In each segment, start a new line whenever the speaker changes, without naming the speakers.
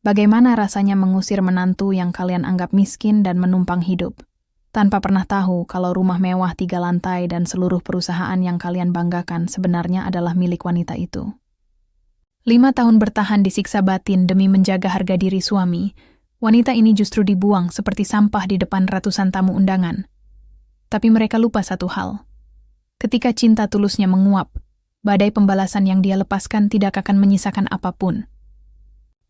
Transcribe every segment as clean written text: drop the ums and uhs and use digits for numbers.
Bagaimana rasanya mengusir menantu yang kalian anggap miskin dan menumpang hidup, tanpa pernah tahu kalau rumah mewah 3 lantai dan seluruh perusahaan yang kalian banggakan sebenarnya adalah milik wanita itu. 5 tahun bertahan disiksa batin demi menjaga harga diri suami, wanita ini justru dibuang seperti sampah di depan ratusan tamu undangan. Tapi mereka lupa satu hal. Ketika cinta tulusnya menguap, badai pembalasan yang dia lepaskan tidak akan menyisakan apapun.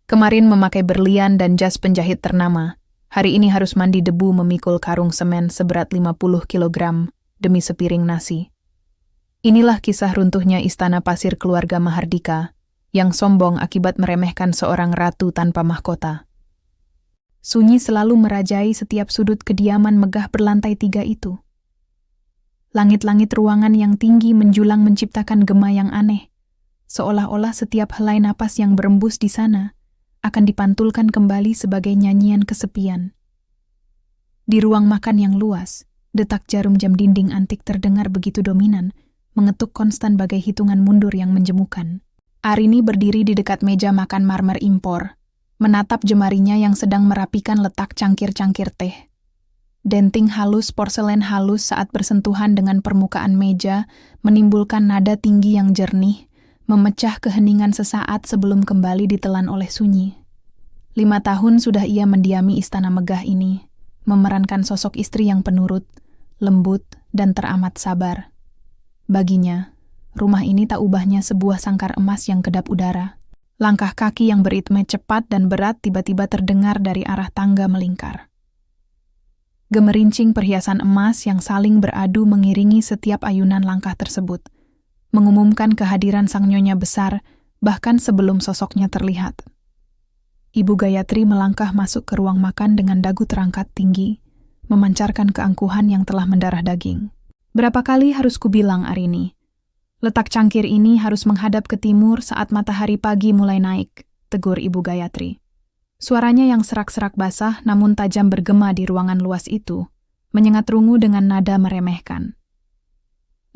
Kemarin memakai berlian dan jas penjahit ternama, hari ini harus mandi debu memikul karung semen seberat 50 kilogram demi sepiring nasi. Inilah kisah runtuhnya istana pasir keluarga Mahardika, yang sombong akibat meremehkan seorang ratu tanpa mahkota. Sunyi selalu merajai setiap sudut kediaman megah berlantai 3 itu. Langit-langit ruangan yang tinggi menjulang menciptakan gema yang aneh, seolah-olah setiap helai napas yang berembus di sana akan dipantulkan kembali sebagai nyanyian kesepian. Di ruang makan yang luas, detak jarum jam dinding antik terdengar begitu dominan, mengetuk konstan bagai hitungan mundur yang menjemukan. Arini berdiri di dekat meja makan marmer impor, menatap jemarinya yang sedang merapikan letak cangkir-cangkir teh. Denting halus porselen halus saat bersentuhan dengan permukaan meja menimbulkan nada tinggi yang jernih, memecah keheningan sesaat sebelum kembali ditelan oleh sunyi. 5 tahun sudah ia mendiami istana megah ini, memerankan sosok istri yang penurut, lembut, dan teramat sabar. Baginya, rumah ini tak ubahnya sebuah sangkar emas yang kedap udara. Langkah kaki yang beritme cepat dan berat tiba-tiba terdengar dari arah tangga melingkar. Gemerincing perhiasan emas yang saling beradu mengiringi setiap ayunan langkah tersebut, mengumumkan kehadiran sang nyonya besar bahkan sebelum sosoknya terlihat. Ibu Gayatri melangkah masuk ke ruang makan dengan dagu terangkat tinggi, memancarkan keangkuhan yang telah mendarah daging. Berapa kali harus kubilang, Arini? Letak cangkir ini harus menghadap ke timur saat matahari pagi mulai naik, tegur Ibu Gayatri. Suaranya yang serak-serak basah namun tajam bergema di ruangan luas itu, menyengat rungu dengan nada meremehkan.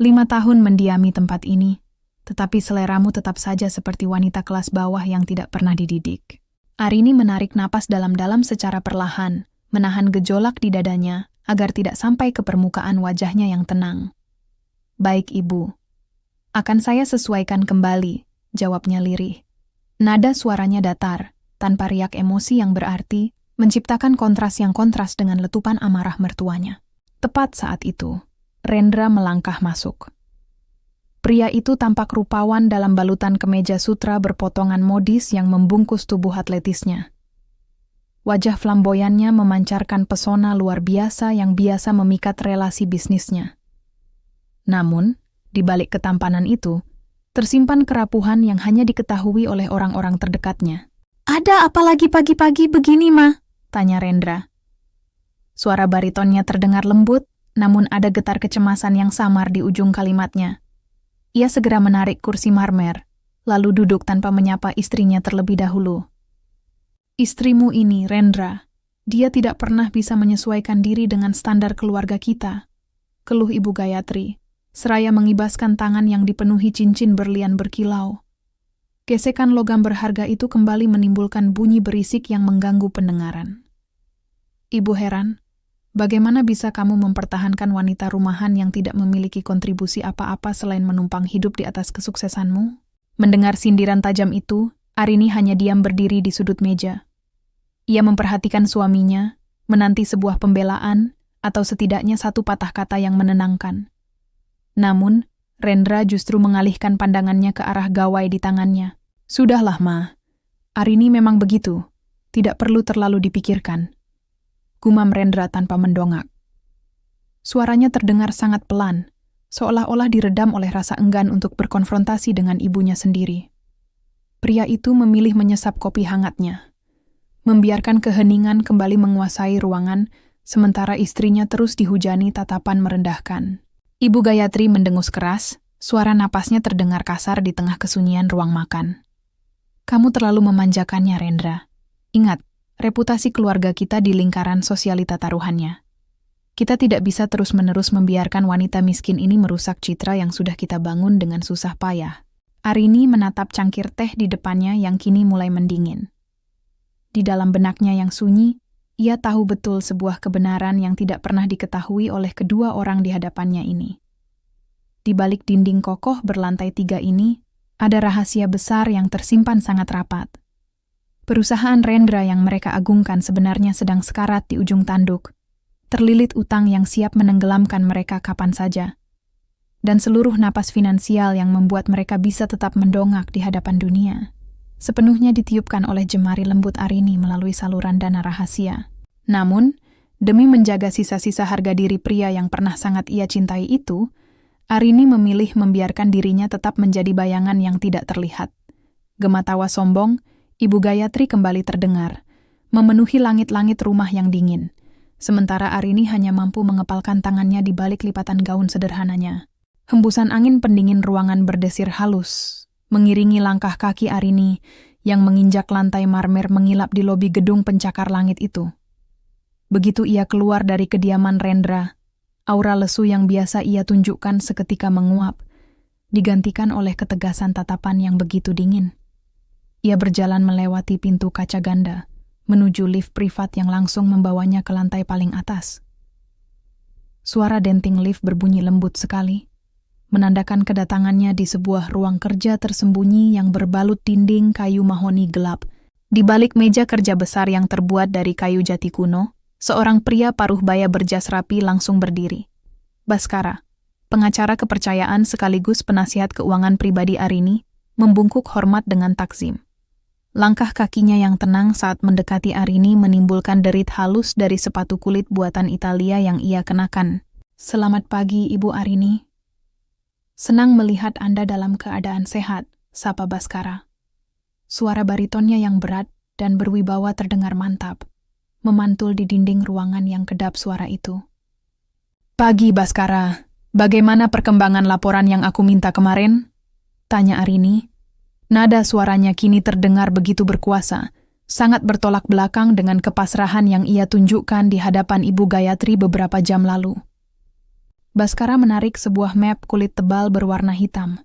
5 tahun mendiami tempat ini, tetapi seleramu tetap saja seperti wanita kelas bawah yang tidak pernah dididik. Arini menarik napas dalam-dalam secara perlahan, menahan gejolak di dadanya agar tidak sampai ke permukaan wajahnya yang tenang. Baik, Ibu. Akan saya sesuaikan kembali, jawabnya lirih. Nada suaranya datar, tanpa riak emosi yang berarti, menciptakan kontras yang kontras dengan letupan amarah mertuanya. Tepat saat itu, Rendra melangkah masuk. Pria itu tampak rupawan dalam balutan kemeja sutra berpotongan modis yang membungkus tubuh atletisnya. Wajah flamboyannya memancarkan pesona luar biasa yang biasa memikat relasi bisnisnya. Namun, di balik ketampanan itu, tersimpan kerapuhan yang hanya diketahui oleh orang-orang terdekatnya. "Ada apa lagi pagi-pagi begini, Ma?" tanya Rendra. Suara baritonnya terdengar lembut, namun ada getar kecemasan yang samar di ujung kalimatnya. Ia segera menarik kursi marmer, lalu duduk tanpa menyapa istrinya terlebih dahulu. "Istrimu ini, Rendra, dia tidak pernah bisa menyesuaikan diri dengan standar keluarga kita," keluh Ibu Gayatri, seraya mengibaskan tangan yang dipenuhi cincin berlian berkilau. Gesekan logam berharga itu kembali menimbulkan bunyi berisik yang mengganggu pendengaran. "Ibu heran, bagaimana bisa kamu mempertahankan wanita rumahan yang tidak memiliki kontribusi apa-apa selain menumpang hidup di atas kesuksesanmu?" Mendengar sindiran tajam itu, Arini hanya diam berdiri di sudut meja. Ia memperhatikan suaminya, menanti sebuah pembelaan, atau setidaknya satu patah kata yang menenangkan. Namun, Rendra justru mengalihkan pandangannya ke arah gawai di tangannya. "Sudahlah, Ma. Arini memang begitu. Tidak perlu terlalu dipikirkan," gumam Rendra tanpa mendongak. Suaranya terdengar sangat pelan, seolah-olah diredam oleh rasa enggan untuk berkonfrontasi dengan ibunya sendiri. Pria itu memilih menyesap kopi hangatnya, membiarkan keheningan kembali menguasai ruangan, sementara istrinya terus dihujani tatapan merendahkan. Ibu Gayatri mendengus keras, suara napasnya terdengar kasar di tengah kesunyian ruang makan. "Kamu terlalu memanjakannya, Rendra. Ingat, reputasi keluarga kita di lingkaran sosialita taruhannya. Kita tidak bisa terus-menerus membiarkan wanita miskin ini merusak citra yang sudah kita bangun dengan susah payah." Arini menatap cangkir teh di depannya yang kini mulai mendingin. Di dalam benaknya yang sunyi, ia tahu betul sebuah kebenaran yang tidak pernah diketahui oleh kedua orang di hadapannya ini. Di balik dinding kokoh berlantai 3 ini, ada rahasia besar yang tersimpan sangat rapat. Perusahaan Rendra yang mereka agungkan sebenarnya sedang sekarat di ujung tanduk, terlilit utang yang siap menenggelamkan mereka kapan saja, dan seluruh napas finansial yang membuat mereka bisa tetap mendongak di hadapan dunia, sepenuhnya ditiupkan oleh jemari lembut Arini melalui saluran dana rahasia. Namun, demi menjaga sisa-sisa harga diri pria yang pernah sangat ia cintai itu, Arini memilih membiarkan dirinya tetap menjadi bayangan yang tidak terlihat. Gema tawa sombong, Ibu Gayatri kembali terdengar, memenuhi langit-langit rumah yang dingin. Sementara Arini hanya mampu mengepalkan tangannya di balik lipatan gaun sederhananya. Hembusan angin pendingin ruangan berdesir halus, mengiringi langkah kaki Arini yang menginjak lantai marmer mengilap di lobi gedung pencakar langit itu. Begitu ia keluar dari kediaman Rendra, aura lesu yang biasa ia tunjukkan seketika menguap, digantikan oleh ketegasan tatapan yang begitu dingin. Ia berjalan melewati pintu kaca ganda, menuju lift privat yang langsung membawanya ke lantai paling atas. Suara denting lift berbunyi lembut sekali, menandakan kedatangannya di sebuah ruang kerja tersembunyi yang berbalut dinding kayu mahoni gelap. Di balik meja kerja besar yang terbuat dari kayu jati kuno, seorang pria paruh baya berjas rapi langsung berdiri. Baskara, pengacara kepercayaan sekaligus penasihat keuangan pribadi Arini, membungkuk hormat dengan takzim. Langkah kakinya yang tenang saat mendekati Arini menimbulkan derit halus dari sepatu kulit buatan Italia yang ia kenakan. "Selamat pagi, Ibu Arini. Senang melihat Anda dalam keadaan sehat," sapa Baskara. Suara baritonnya yang berat dan berwibawa terdengar mantap, memantul di dinding ruangan yang kedap suara itu. "Pagi, Baskara. Bagaimana perkembangan laporan yang aku minta kemarin?" tanya Arini. Nada suaranya kini terdengar begitu berkuasa, sangat bertolak belakang dengan kepasrahan yang ia tunjukkan di hadapan Ibu Gayatri beberapa jam lalu. Baskara menarik sebuah map kulit tebal berwarna hitam.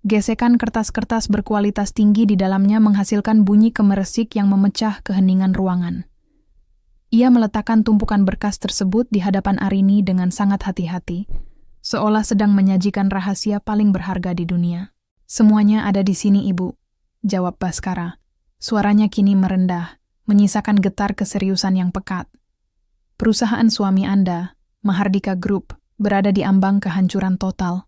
Gesekan kertas-kertas berkualitas tinggi di dalamnya menghasilkan bunyi kemeresik yang memecah keheningan ruangan. Ia meletakkan tumpukan berkas tersebut di hadapan Arini dengan sangat hati-hati, seolah sedang menyajikan rahasia paling berharga di dunia. "Semuanya ada di sini, Ibu," jawab Baskara. Suaranya kini merendah, menyisakan getar keseriusan yang pekat. "Perusahaan suami Anda, Mahardika Group, berada di ambang kehancuran total.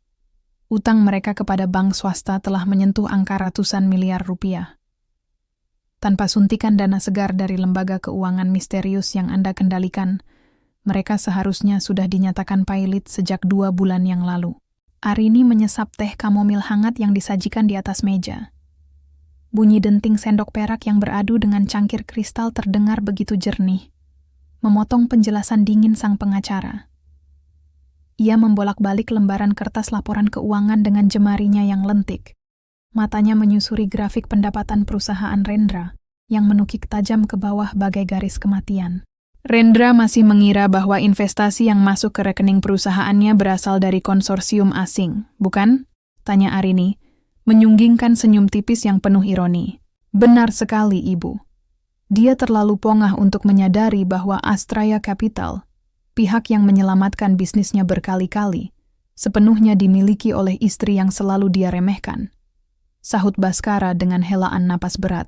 Utang mereka kepada bank swasta telah menyentuh angka ratusan miliar rupiah. Tanpa suntikan dana segar dari lembaga keuangan misterius yang Anda kendalikan, mereka seharusnya sudah dinyatakan pailit sejak 2 bulan yang lalu." Arini menyesap teh kamomil hangat yang disajikan di atas meja. Bunyi denting sendok perak yang beradu dengan cangkir kristal terdengar begitu jernih, memotong penjelasan dingin sang pengacara. Ia membolak-balik lembaran kertas laporan keuangan dengan jemarinya yang lentik. Matanya menyusuri grafik pendapatan perusahaan Rendra yang menukik tajam ke bawah bagai garis kematian. Rendra masih mengira bahwa investasi yang masuk ke rekening perusahaannya berasal dari konsorsium asing, bukan? Tanya Arini, menyunggingkan senyum tipis yang penuh ironi. "Benar sekali, Ibu." Dia terlalu pongah untuk menyadari bahwa Astraya Capital, pihak yang menyelamatkan bisnisnya berkali-kali, sepenuhnya dimiliki oleh istri yang selalu dia remehkan. Sahut Baskara dengan helaan napas berat.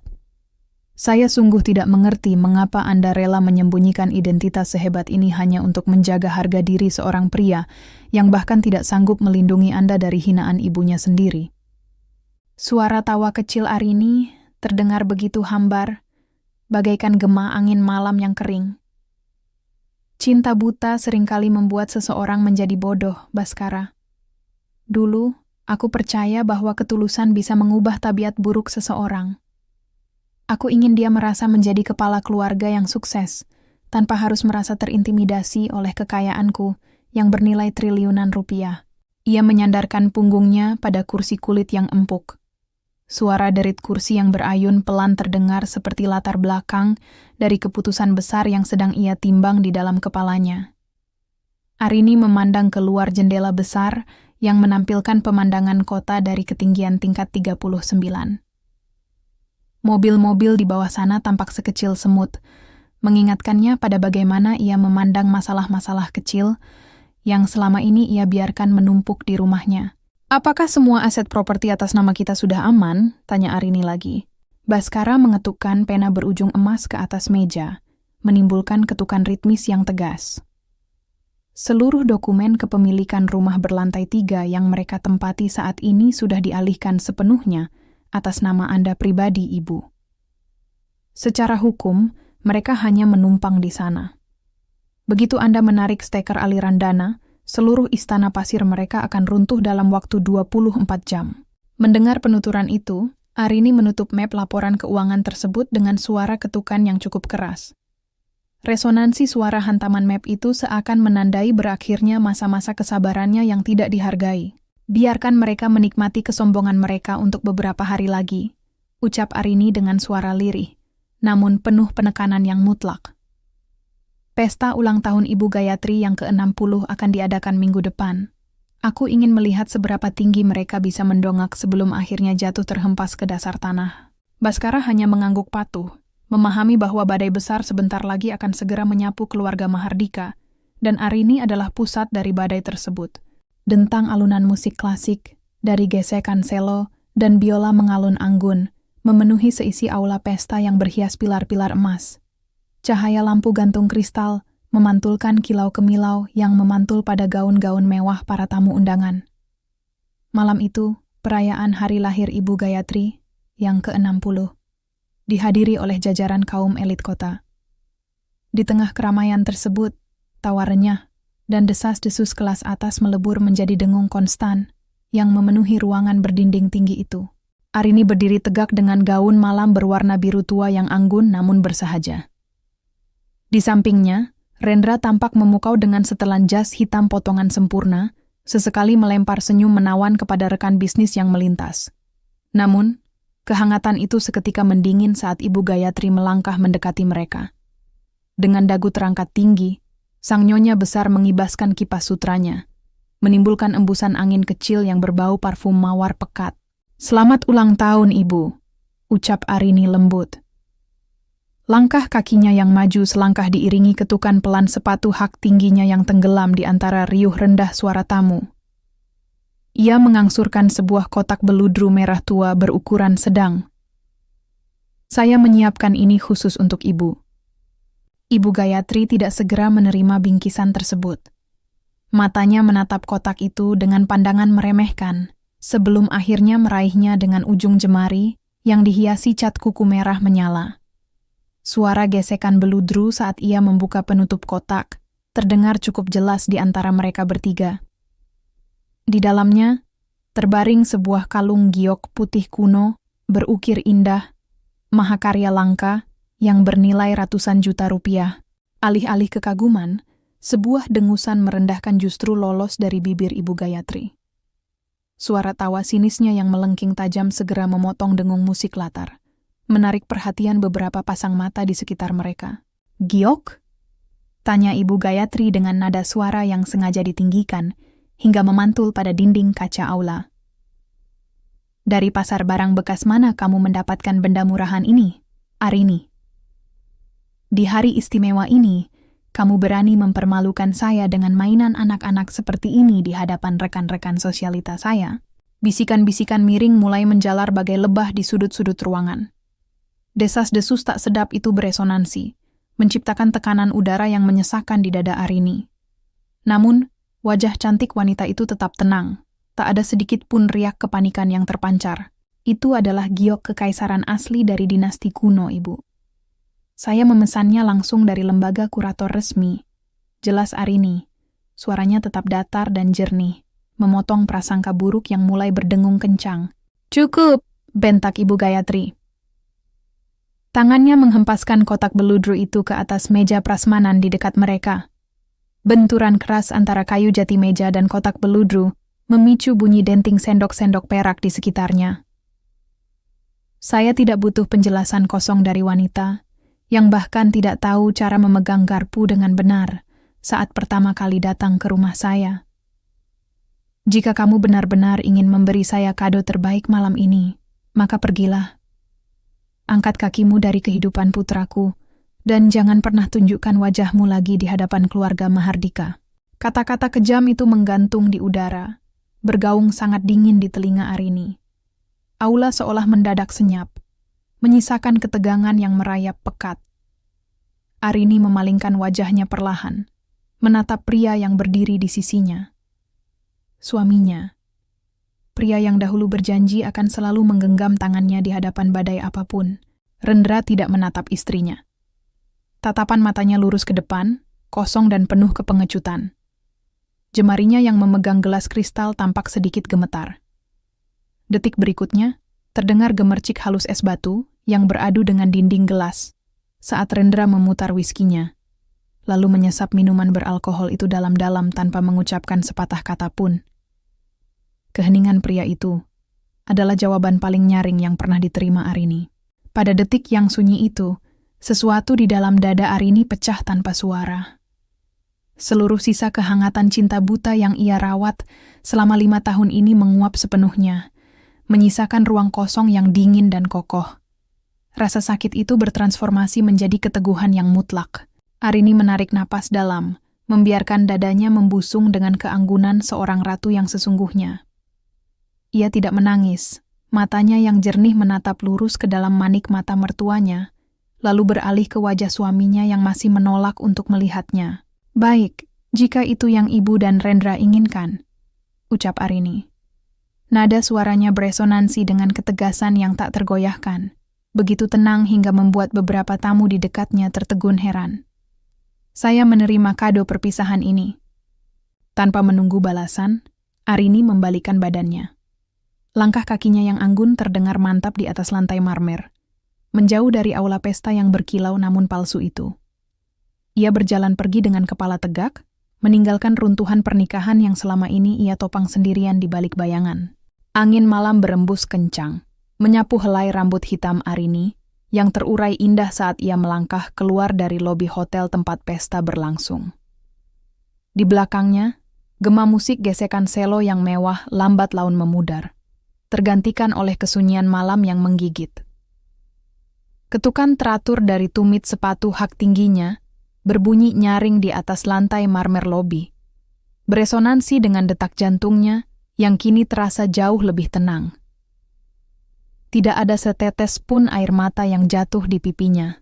"Saya sungguh tidak mengerti mengapa Anda rela menyembunyikan identitas sehebat ini hanya untuk menjaga harga diri seorang pria yang bahkan tidak sanggup melindungi Anda dari hinaan ibunya sendiri." Suara tawa kecil Arini terdengar begitu hambar, bagaikan gema angin malam yang kering. "Cinta buta seringkali membuat seseorang menjadi bodoh, Baskara. Dulu, aku percaya bahwa ketulusan bisa mengubah tabiat buruk seseorang. Aku ingin dia merasa menjadi kepala keluarga yang sukses, tanpa harus merasa terintimidasi oleh kekayaanku yang bernilai triliunan rupiah." Ia menyandarkan punggungnya pada kursi kulit yang empuk. Suara derit kursi yang berayun pelan terdengar seperti latar belakang dari keputusan besar yang sedang ia timbang di dalam kepalanya. Arini memandang keluar jendela besar yang menampilkan pemandangan kota dari ketinggian tingkat 39. Mobil-mobil di bawah sana tampak sekecil semut, mengingatkannya pada bagaimana ia memandang masalah-masalah kecil yang selama ini ia biarkan menumpuk di rumahnya. "Apakah semua aset properti atas nama kita sudah aman?" tanya Arini lagi. Baskara mengetukkan pena berujung emas ke atas meja, menimbulkan ketukan ritmis yang tegas. "Seluruh dokumen kepemilikan rumah berlantai 3 yang mereka tempati saat ini sudah dialihkan sepenuhnya atas nama Anda pribadi, Ibu. Secara hukum, mereka hanya menumpang di sana. Begitu Anda menarik steker aliran dana, seluruh istana pasir mereka akan runtuh dalam waktu 24 jam. Mendengar penuturan itu, Arini menutup map laporan keuangan tersebut dengan suara ketukan yang cukup keras. Resonansi suara hantaman map itu seakan menandai berakhirnya masa-masa kesabarannya yang tidak dihargai. "Biarkan mereka menikmati kesombongan mereka untuk beberapa hari lagi," ucap Arini dengan suara lirih, namun penuh penekanan yang mutlak. "Pesta ulang tahun Ibu Gayatri yang ke-60 akan diadakan minggu depan. Aku ingin melihat seberapa tinggi mereka bisa mendongak sebelum akhirnya jatuh terhempas ke dasar tanah." Baskara hanya mengangguk patuh, memahami bahwa badai besar sebentar lagi akan segera menyapu keluarga Mahardika, dan Arini adalah pusat dari badai tersebut. Dentang alunan musik klasik, dari gesekan selo dan biola mengalun anggun, memenuhi seisi aula pesta yang berhias pilar-pilar emas. Cahaya lampu gantung kristal memantulkan kilau kemilau yang memantul pada gaun-gaun mewah para tamu undangan. Malam itu, perayaan hari lahir Ibu Gayatri yang ke-60, dihadiri oleh jajaran kaum elit kota. Di tengah keramaian tersebut, tawa renyah dan desas-desus kelas atas melebur menjadi dengung konstan yang memenuhi ruangan berdinding tinggi itu. Arini berdiri tegak dengan gaun malam berwarna biru tua yang anggun namun bersahaja. Di sampingnya, Rendra tampak memukau dengan setelan jas hitam potongan sempurna, sesekali melempar senyum menawan kepada rekan bisnis yang melintas. Namun, kehangatan itu seketika mendingin saat Ibu Gayatri melangkah mendekati mereka. Dengan dagu terangkat tinggi, sang nyonya besar mengibaskan kipas sutranya, menimbulkan embusan angin kecil yang berbau parfum mawar pekat. "Selamat ulang tahun, Ibu," ucap Arini lembut. Langkah kakinya yang maju selangkah diiringi ketukan pelan sepatu hak tingginya yang tenggelam di antara riuh rendah suara tamu. Ia mengangsurkan sebuah kotak beludru merah tua berukuran sedang. "Saya menyiapkan ini khusus untuk Ibu." Ibu Gayatri tidak segera menerima bingkisan tersebut. Matanya menatap kotak itu dengan pandangan meremehkan, sebelum akhirnya meraihnya dengan ujung jemari yang dihiasi cat kuku merah menyala. Suara gesekan beludru saat ia membuka penutup kotak terdengar cukup jelas di antara mereka bertiga. Di dalamnya, terbaring sebuah kalung giok putih kuno, berukir indah, mahakarya langka, yang bernilai ratusan juta rupiah. Alih-alih kekaguman, sebuah dengusan merendahkan justru lolos dari bibir Ibu Gayatri. Suara tawa sinisnya yang melengking tajam segera memotong dengung musik latar, menarik perhatian beberapa pasang mata di sekitar mereka. "Giok?" tanya Ibu Gayatri dengan nada suara yang sengaja ditinggikan, hingga memantul pada dinding kaca aula. "Dari pasar barang bekas mana kamu mendapatkan benda murahan ini, Arini? Di hari istimewa ini, kamu berani mempermalukan saya dengan mainan anak-anak seperti ini di hadapan rekan-rekan sosialita saya." Bisikan-bisikan miring mulai menjalar bagai lebah di sudut-sudut ruangan. Desas-desus tak sedap itu beresonansi, menciptakan tekanan udara yang menyesakkan di dada Arini. Namun, wajah cantik wanita itu tetap tenang. Tak ada sedikit pun riak kepanikan yang terpancar. Itu adalah giok kekaisaran asli dari dinasti kuno, Ibu. Saya memesannya langsung dari lembaga kurator resmi. Jelas Arini. Suaranya tetap datar dan jernih, memotong prasangka buruk yang mulai berdengung kencang. "Cukup," bentak Ibu Gayatri. Tangannya menghempaskan kotak beludru itu ke atas meja prasmanan di dekat mereka. Benturan keras antara kayu jati meja dan kotak beludru memicu bunyi denting sendok-sendok perak di sekitarnya. Saya tidak butuh penjelasan kosong dari wanita, yang bahkan tidak tahu cara memegang garpu dengan benar saat pertama kali datang ke rumah saya. Jika kamu benar-benar ingin memberi saya kado terbaik malam ini, maka pergilah. Angkat kakimu dari kehidupan putraku, dan jangan pernah tunjukkan wajahmu lagi di hadapan keluarga Mahardika. Kata-kata kejam itu menggantung di udara, bergaung sangat dingin di telinga Arini. Aula seolah mendadak senyap, menyisakan ketegangan yang merayap pekat. Arini memalingkan wajahnya perlahan, menatap pria yang berdiri di sisinya. Suaminya, pria yang dahulu berjanji akan selalu menggenggam tangannya di hadapan badai apapun. Rendra tidak menatap istrinya. Tatapan matanya lurus ke depan, kosong dan penuh kepengecutan. Jemarinya yang memegang gelas kristal tampak sedikit gemetar. Detik berikutnya, terdengar gemercik halus es batu yang beradu dengan dinding gelas saat Rendra memutar whiskinya, lalu menyesap minuman beralkohol itu dalam-dalam tanpa mengucapkan sepatah kata pun. Keheningan pria itu adalah jawaban paling nyaring yang pernah diterima Arini. Pada detik yang sunyi itu, sesuatu di dalam dada Arini pecah tanpa suara. Seluruh sisa kehangatan cinta buta yang ia rawat selama 5 tahun ini menguap sepenuhnya, menyisakan ruang kosong yang dingin dan kokoh. Rasa sakit itu bertransformasi menjadi keteguhan yang mutlak. Arini menarik napas dalam, membiarkan dadanya membusung dengan keanggunan seorang ratu yang sesungguhnya. Ia tidak menangis, matanya yang jernih menatap lurus ke dalam manik mata mertuanya, lalu beralih ke wajah suaminya yang masih menolak untuk melihatnya. "Baik, jika itu yang Ibu dan Rendra inginkan," ucap Arini. Nada suaranya beresonansi dengan ketegasan yang tak tergoyahkan, begitu tenang hingga membuat beberapa tamu di dekatnya tertegun heran. "Saya menerima kado perpisahan ini." Tanpa menunggu balasan, Arini membalikkan badannya. Langkah kakinya yang anggun terdengar mantap di atas lantai marmer, menjauh dari aula pesta yang berkilau namun palsu itu. Ia berjalan pergi dengan kepala tegak, meninggalkan runtuhan pernikahan yang selama ini ia topang sendirian di balik bayangan. Angin malam berembus kencang, menyapu helai rambut hitam Arini, yang terurai indah saat ia melangkah keluar dari lobi hotel tempat pesta berlangsung. Di belakangnya, gema musik gesekan selo yang mewah lambat laun memudar, tergantikan oleh kesunyian malam yang menggigit. Ketukan teratur dari tumit sepatu hak tingginya berbunyi nyaring di atas lantai marmer lobi, beresonansi dengan detak jantungnya yang kini terasa jauh lebih tenang. Tidak ada setetes pun air mata yang jatuh di pipinya.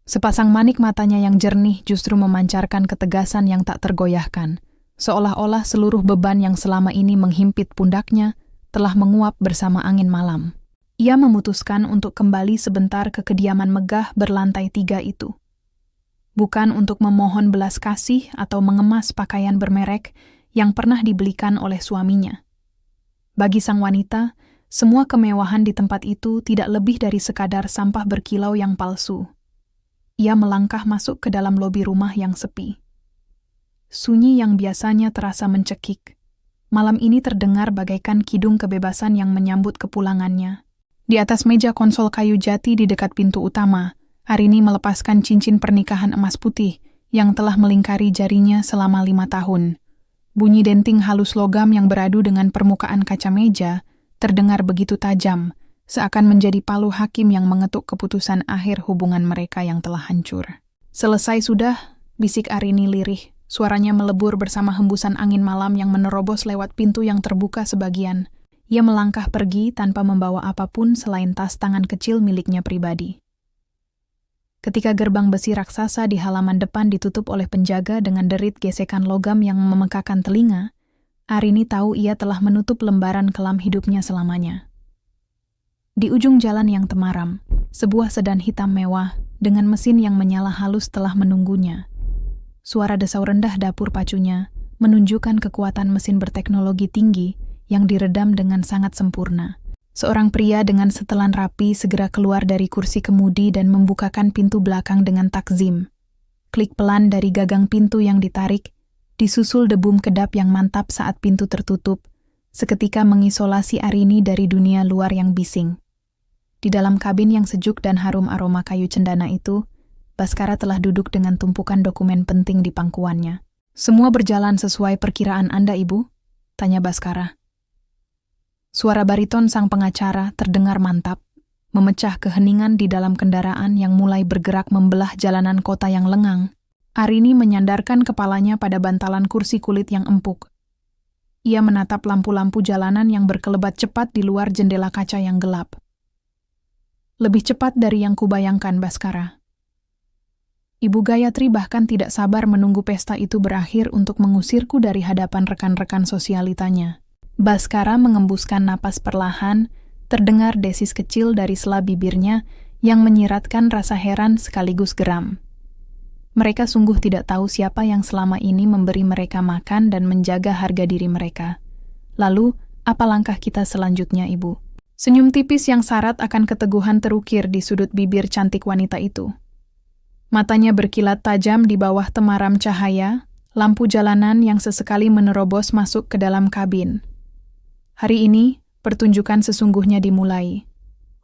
Sepasang manik matanya yang jernih justru memancarkan ketegasan yang tak tergoyahkan, seolah-olah seluruh beban yang selama ini menghimpit pundaknya telah menguap bersama angin malam. Ia memutuskan untuk kembali sebentar ke kediaman megah berlantai 3 itu. Bukan untuk memohon belas kasih atau mengemas pakaian bermerek yang pernah dibelikan oleh suaminya. Bagi sang wanita, semua kemewahan di tempat itu tidak lebih dari sekadar sampah berkilau yang palsu. Ia melangkah masuk ke dalam lobi rumah yang sepi. Sunyi yang biasanya terasa mencekik, malam ini terdengar bagaikan kidung kebebasan yang menyambut kepulangannya. Di atas meja konsol kayu jati di dekat pintu utama, Arini melepaskan cincin pernikahan emas putih yang telah melingkari jarinya selama 5 tahun. Bunyi denting halus logam yang beradu dengan permukaan kaca meja terdengar begitu tajam, seakan menjadi palu hakim yang mengetuk keputusan akhir hubungan mereka yang telah hancur. "Selesai sudah," bisik Arini lirih. Suaranya melebur bersama hembusan angin malam yang menerobos lewat pintu yang terbuka sebagian. Ia melangkah pergi tanpa membawa apapun selain tas tangan kecil miliknya pribadi. Ketika gerbang besi raksasa di halaman depan ditutup oleh penjaga dengan derit gesekan logam yang memekakan telinga, Arini tahu ia telah menutup lembaran kelam hidupnya selamanya. Di ujung jalan yang temaram, sebuah sedan hitam mewah dengan mesin yang menyala halus telah menunggunya. Suara desau rendah dapur pacunya menunjukkan kekuatan mesin berteknologi tinggi yang diredam dengan sangat sempurna. Seorang pria dengan setelan rapi segera keluar dari kursi kemudi dan membukakan pintu belakang dengan takzim. Klik pelan dari gagang pintu yang ditarik, disusul debum kedap yang mantap saat pintu tertutup, seketika mengisolasi Arini dari dunia luar yang bising. Di dalam kabin yang sejuk dan harum aroma kayu cendana itu, Baskara telah duduk dengan tumpukan dokumen penting di pangkuannya. "Semua berjalan sesuai perkiraan Anda, Ibu?" tanya Baskara. Suara bariton sang pengacara terdengar mantap, memecah keheningan di dalam kendaraan yang mulai bergerak membelah jalanan kota yang lengang. Arini menyandarkan kepalanya pada bantalan kursi kulit yang empuk. Ia menatap lampu-lampu jalanan yang berkelebat cepat di luar jendela kaca yang gelap. Lebih cepat dari yang kubayangkan, Baskara. Ibu Gayatri bahkan tidak sabar menunggu pesta itu berakhir untuk mengusirku dari hadapan rekan-rekan sosialitanya. Baskara mengembuskan napas perlahan, terdengar desis kecil dari sela bibirnya yang menyiratkan rasa heran sekaligus geram. Mereka sungguh tidak tahu siapa yang selama ini memberi mereka makan dan menjaga harga diri mereka. Lalu, apa langkah kita selanjutnya, Ibu? Senyum tipis yang syarat akan keteguhan terukir di sudut bibir cantik wanita itu. Matanya berkilat tajam di bawah temaram cahaya, lampu jalanan yang sesekali menerobos masuk ke dalam kabin. Hari ini, pertunjukan sesungguhnya dimulai.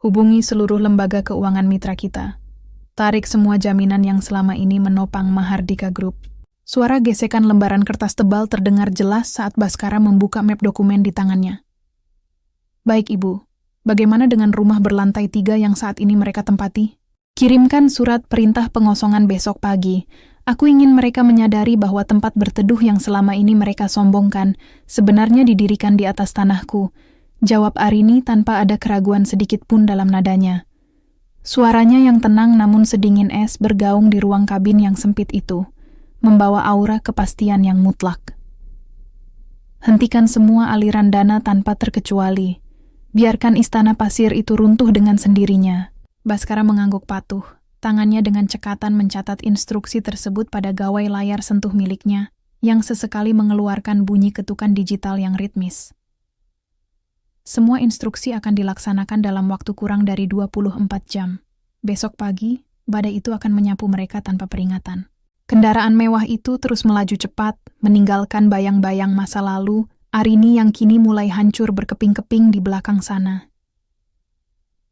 Hubungi seluruh lembaga keuangan mitra kita. Tarik semua jaminan yang selama ini menopang Mahardika Group. Suara gesekan lembaran kertas tebal terdengar jelas saat Baskara membuka map dokumen di tangannya. Baik, Ibu. Bagaimana dengan rumah berlantai 3 yang saat ini mereka tempati? Kirimkan surat perintah pengosongan besok pagi. Aku ingin mereka menyadari bahwa tempat berteduh yang selama ini mereka sombongkan sebenarnya didirikan di atas tanahku. Jawab Arini tanpa ada keraguan sedikit pun dalam nadanya. Suaranya yang tenang namun sedingin es bergaung di ruang kabin yang sempit itu, membawa aura kepastian yang mutlak. Hentikan semua aliran dana tanpa terkecuali. Biarkan istana pasir itu runtuh dengan sendirinya. Baskara mengangguk patuh. Tangannya dengan cekatan mencatat instruksi tersebut pada gawai layar sentuh miliknya, yang sesekali mengeluarkan bunyi ketukan digital yang ritmis. Semua instruksi akan dilaksanakan dalam waktu kurang dari 24 jam. Besok pagi, badai itu akan menyapu mereka tanpa peringatan. Kendaraan mewah itu terus melaju cepat, meninggalkan bayang-bayang masa lalu, Arini yang kini mulai hancur berkeping-keping di belakang sana.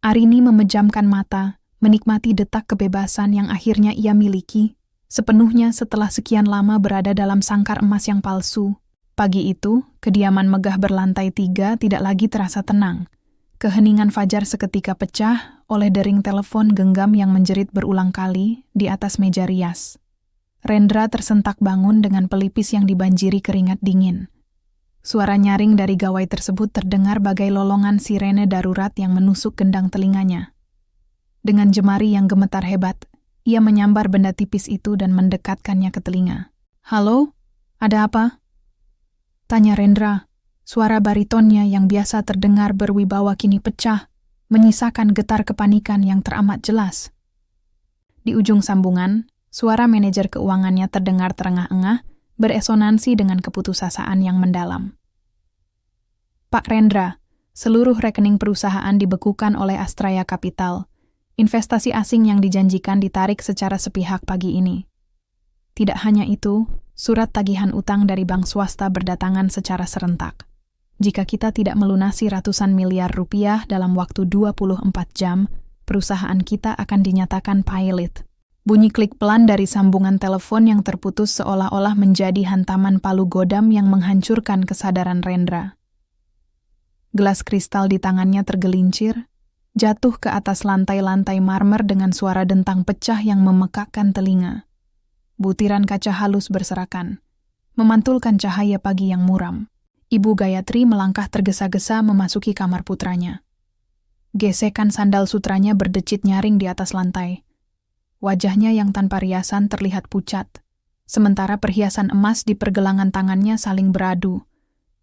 Arini memejamkan mata, menikmati detak kebebasan yang akhirnya ia miliki, sepenuhnya setelah sekian lama berada dalam sangkar emas yang palsu. Pagi itu, kediaman megah berlantai 3 tidak lagi terasa tenang. Keheningan fajar seketika pecah oleh dering telepon genggam yang menjerit berulang kali di atas meja rias. Rendra tersentak bangun dengan pelipis yang dibanjiri keringat dingin. Suara nyaring dari gawai tersebut terdengar bagai lolongan sirene darurat yang menusuk gendang telinganya. Dengan jemari yang gemetar hebat, ia menyambar benda tipis itu dan mendekatkannya ke telinga. "Halo? Ada apa?" tanya Rendra. Suara baritonnya yang biasa terdengar berwibawa kini pecah, menyisakan getar kepanikan yang teramat jelas. Di ujung sambungan, suara manajer keuangannya terdengar terengah-engah, beresonansi dengan keputusasaan yang mendalam. "Pak Rendra, seluruh rekening perusahaan dibekukan oleh Astraya Capital. Investasi asing yang dijanjikan ditarik secara sepihak pagi ini. Tidak hanya itu, surat tagihan utang dari bank swasta berdatangan secara serentak. Jika kita tidak melunasi ratusan miliar rupiah dalam waktu 24 jam, perusahaan kita akan dinyatakan pailit." Bunyi klik pelan dari sambungan telepon yang terputus seolah-olah menjadi hantaman palu godam yang menghancurkan kesadaran Rendra. Gelas kristal di tangannya tergelincir, jatuh ke atas lantai-lantai marmer dengan suara dentang pecah yang memekakkan telinga. Butiran kaca halus berserakan, memantulkan cahaya pagi yang muram. Ibu Gayatri melangkah tergesa-gesa memasuki kamar putranya. Gesekan sandal sutranya berdecit nyaring di atas lantai. Wajahnya yang tanpa riasan terlihat pucat, sementara perhiasan emas di pergelangan tangannya saling beradu,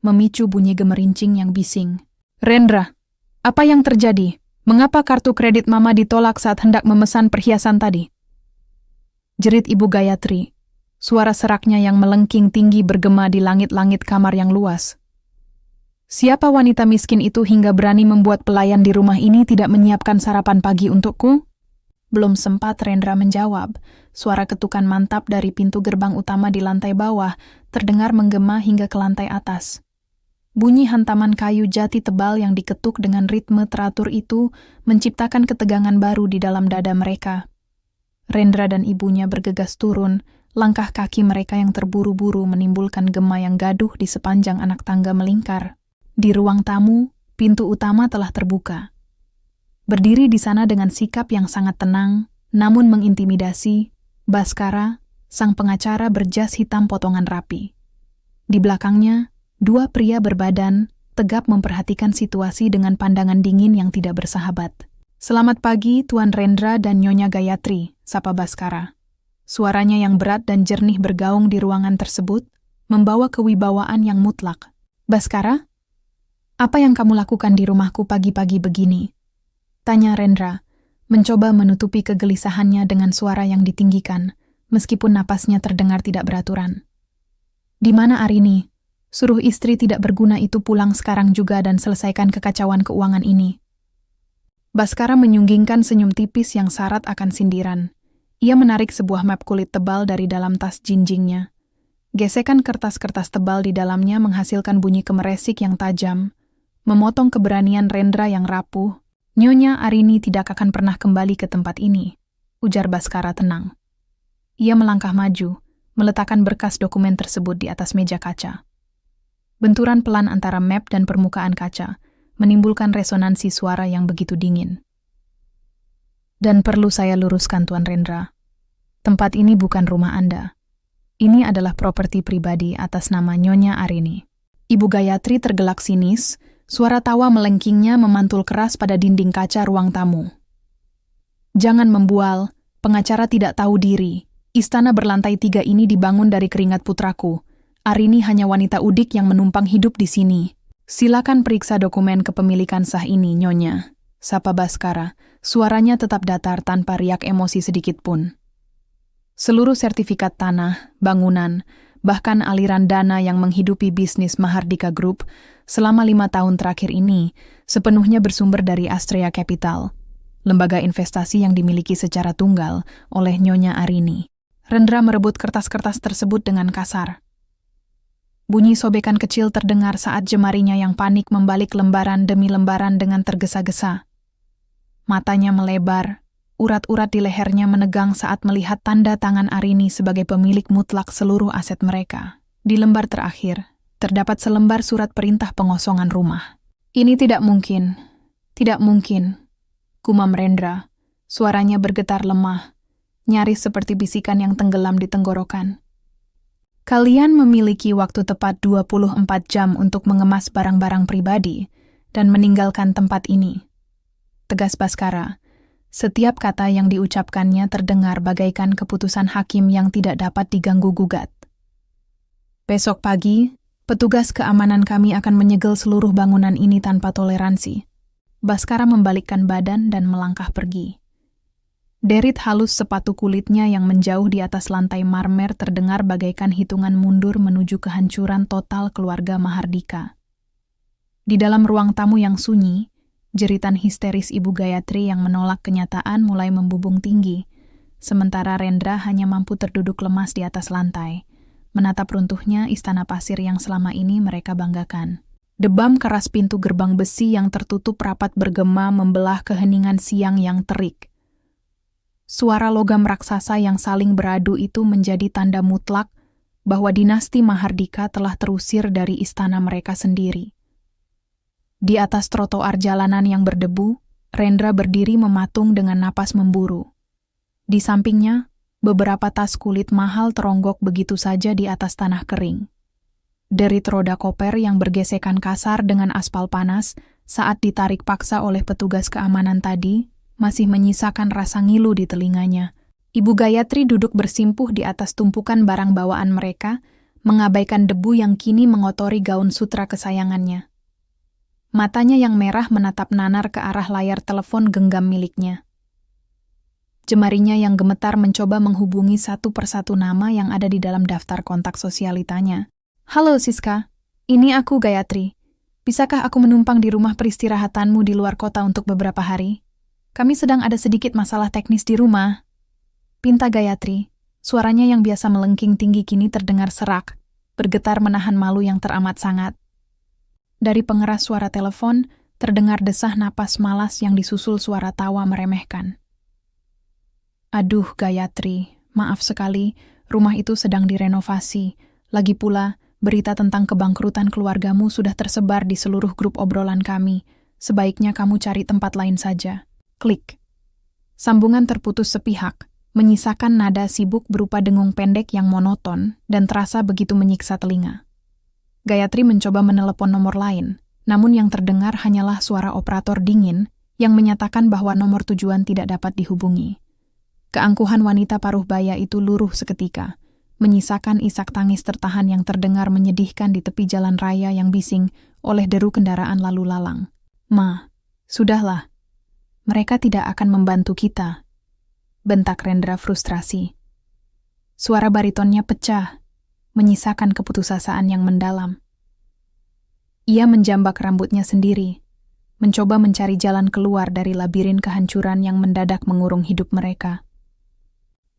memicu bunyi gemerincing yang bising. "Rendra, apa yang terjadi? Mengapa kartu kredit Mama ditolak saat hendak memesan perhiasan tadi?" jerit Ibu Gayatri. Suara seraknya yang melengking tinggi bergema di langit-langit kamar yang luas. "Siapa wanita miskin itu hingga berani membuat pelayan di rumah ini tidak menyiapkan sarapan pagi untukku?" Belum sempat Rendra menjawab, suara ketukan mantap dari pintu gerbang utama di lantai bawah terdengar menggema hingga ke lantai atas. Bunyi hantaman kayu jati tebal yang diketuk dengan ritme teratur itu menciptakan ketegangan baru di dalam dada mereka. Rendra dan ibunya bergegas turun, langkah kaki mereka yang terburu-buru menimbulkan gema yang gaduh di sepanjang anak tangga melingkar. Di ruang tamu, pintu utama telah terbuka. Berdiri di sana dengan sikap yang sangat tenang, namun mengintimidasi, Baskara, sang pengacara berjas hitam potongan rapi. Di belakangnya, dua pria berbadan, tegap memperhatikan situasi dengan pandangan dingin yang tidak bersahabat. "Selamat pagi, Tuan Rendra dan Nyonya Gayatri," sapa Baskara. Suaranya yang berat dan jernih bergaung di ruangan tersebut, membawa kewibawaan yang mutlak. "Baskara, apa yang kamu lakukan di rumahku pagi-pagi begini?" tanya Rendra, mencoba menutupi kegelisahannya dengan suara yang ditinggikan, meskipun napasnya terdengar tidak beraturan. "Di mana Arini? Suruh istri tidak berguna itu pulang sekarang juga dan selesaikan kekacauan keuangan ini." Baskara menyunggingkan senyum tipis yang syarat akan sindiran. Ia menarik sebuah map kulit tebal dari dalam tas jinjingnya. Gesekan kertas-kertas tebal di dalamnya menghasilkan bunyi kemeresik yang tajam, memotong keberanian Rendra yang rapuh. "Nyonya Arini tidak akan pernah kembali ke tempat ini," ujar Baskara tenang. Ia melangkah maju, meletakkan berkas dokumen tersebut di atas meja kaca. Benturan pelan antara map dan permukaan kaca menimbulkan resonansi suara yang begitu dingin. "Dan perlu saya luruskan, Tuan Rendra, tempat ini bukan rumah Anda. Ini adalah properti pribadi atas nama Nyonya Arini." Ibu Gayatri tergelak sinis, suara tawa melengkingnya memantul keras pada dinding kaca ruang tamu. "Jangan membual, pengacara tidak tahu diri. Istana berlantai 3 ini dibangun dari keringat putraku. Arini hanya wanita udik yang menumpang hidup di sini. Silakan periksa dokumen kepemilikan sah ini, Nyonya," sapa Baskara. Suaranya tetap datar tanpa riak emosi sedikit pun. Seluruh sertifikat tanah, bangunan, bahkan aliran dana yang menghidupi bisnis Mahardika Group selama 5 tahun terakhir ini sepenuhnya bersumber dari Astrea Capital, lembaga investasi yang dimiliki secara tunggal oleh Nyonya Arini. Rendra merebut kertas-kertas tersebut dengan kasar. Bunyi sobekan kecil terdengar saat jemarinya yang panik membalik lembaran demi lembaran dengan tergesa-gesa. Matanya melebar, urat-urat di lehernya menegang saat melihat tanda tangan Arini sebagai pemilik mutlak seluruh aset mereka. Di lembar terakhir, terdapat selembar surat perintah pengosongan rumah. "Ini tidak mungkin, gumam Rendra. Suaranya bergetar lemah, nyaris seperti bisikan yang tenggelam di tenggorokan. "Kalian memiliki waktu tepat 24 jam untuk mengemas barang-barang pribadi dan meninggalkan tempat ini," tegas Baskara. Setiap kata yang diucapkannya terdengar bagaikan keputusan hakim yang tidak dapat diganggu-gugat. "Besok pagi, petugas keamanan kami akan menyegel seluruh bangunan ini tanpa toleransi." Baskara membalikkan badan dan melangkah pergi. Derit halus sepatu kulitnya yang menjauh di atas lantai marmer terdengar bagaikan hitungan mundur menuju kehancuran total keluarga Mahardika. Di dalam ruang tamu yang sunyi, jeritan histeris Ibu Gayatri yang menolak kenyataan mulai membubung tinggi, sementara Rendra hanya mampu terduduk lemas di atas lantai, menatap runtuhnya istana pasir yang selama ini mereka banggakan. Debam keras pintu gerbang besi yang tertutup rapat bergema membelah keheningan siang yang terik. Suara logam raksasa yang saling beradu itu menjadi tanda mutlak bahwa dinasti Mahardika telah terusir dari istana mereka sendiri. Di atas trotoar jalanan yang berdebu, Rendra berdiri mematung dengan napas memburu. Di sampingnya, beberapa tas kulit mahal teronggok begitu saja di atas tanah kering. Derit roda koper yang bergesekan kasar dengan aspal panas saat ditarik paksa oleh petugas keamanan tadi masih menyisakan rasa ngilu di telinganya. Ibu Gayatri duduk bersimpuh di atas tumpukan barang bawaan mereka, mengabaikan debu yang kini mengotori gaun sutra kesayangannya. Matanya yang merah menatap nanar ke arah layar telepon genggam miliknya. Jemarinya yang gemetar mencoba menghubungi satu persatu nama yang ada di dalam daftar kontak sosialitanya. "Halo Siska, ini aku Gayatri. Bisakah aku menumpang di rumah peristirahatanmu di luar kota untuk beberapa hari? Kami sedang ada sedikit masalah teknis di rumah," pinta Gayatri. Suaranya yang biasa melengking tinggi kini terdengar serak, bergetar menahan malu yang teramat sangat. Dari pengeras suara telepon, terdengar desah napas malas yang disusul suara tawa meremehkan. "Aduh Gayatri, maaf sekali, rumah itu sedang direnovasi. Lagi pula, berita tentang kebangkrutan keluargamu sudah tersebar di seluruh grup obrolan kami. Sebaiknya kamu cari tempat lain saja." Klik. Sambungan terputus sepihak, menyisakan nada sibuk berupa dengung pendek yang monoton dan terasa begitu menyiksa telinga. Gayatri mencoba menelepon nomor lain, namun yang terdengar hanyalah suara operator dingin yang menyatakan bahwa nomor tujuan tidak dapat dihubungi. Keangkuhan wanita paruh baya itu luruh seketika, menyisakan isak tangis tertahan yang terdengar menyedihkan di tepi jalan raya yang bising oleh deru kendaraan lalu lalang. "Ma, sudahlah. Mereka tidak akan membantu kita," bentak Rendra frustrasi. Suara baritonnya pecah, menyisakan keputusasaan yang mendalam. Ia menjambak rambutnya sendiri, mencoba mencari jalan keluar dari labirin kehancuran yang mendadak mengurung hidup mereka.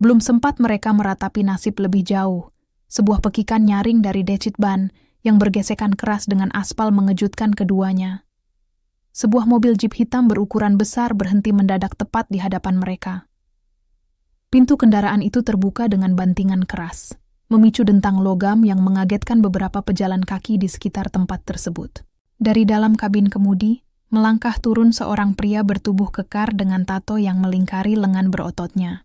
Belum sempat mereka meratapi nasib lebih jauh, sebuah pekikan nyaring dari decit ban yang bergesekan keras dengan aspal mengejutkan keduanya. Sebuah mobil jeep hitam berukuran besar berhenti mendadak tepat di hadapan mereka. Pintu kendaraan itu terbuka dengan bantingan keras, memicu dentang logam yang mengagetkan beberapa pejalan kaki di sekitar tempat tersebut. Dari dalam kabin kemudi, melangkah turun seorang pria bertubuh kekar dengan tato yang melingkari lengan berototnya.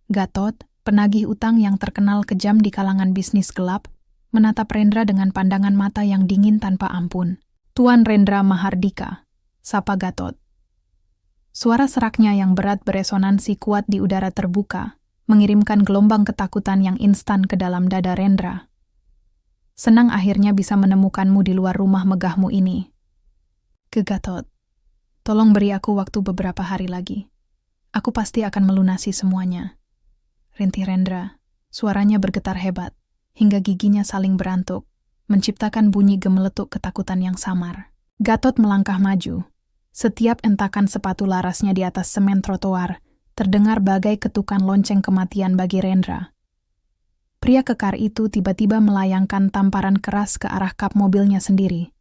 Gatot, penagih utang yang terkenal kejam di kalangan bisnis gelap, menatap Rendra dengan pandangan mata yang dingin tanpa ampun. "Tuan Rendra Mahardika," sapa Gatot. Suara seraknya yang berat beresonansi kuat di udara terbuka, mengirimkan gelombang ketakutan yang instan ke dalam dada Rendra. "Senang akhirnya bisa menemukanmu di luar rumah megahmu ini." "Ke Gatot, tolong beri aku waktu beberapa hari lagi. Aku pasti akan melunasi semuanya," rintih Rendra. Suaranya bergetar hebat, hingga giginya saling berantuk, menciptakan bunyi gemeletuk ketakutan yang samar. Gatot melangkah maju. Setiap entakan sepatu larasnya di atas semen trotoar terdengar bagai ketukan lonceng kematian bagi Rendra. Pria kekar itu tiba-tiba melayangkan tamparan keras ke arah kap mobilnya sendiri,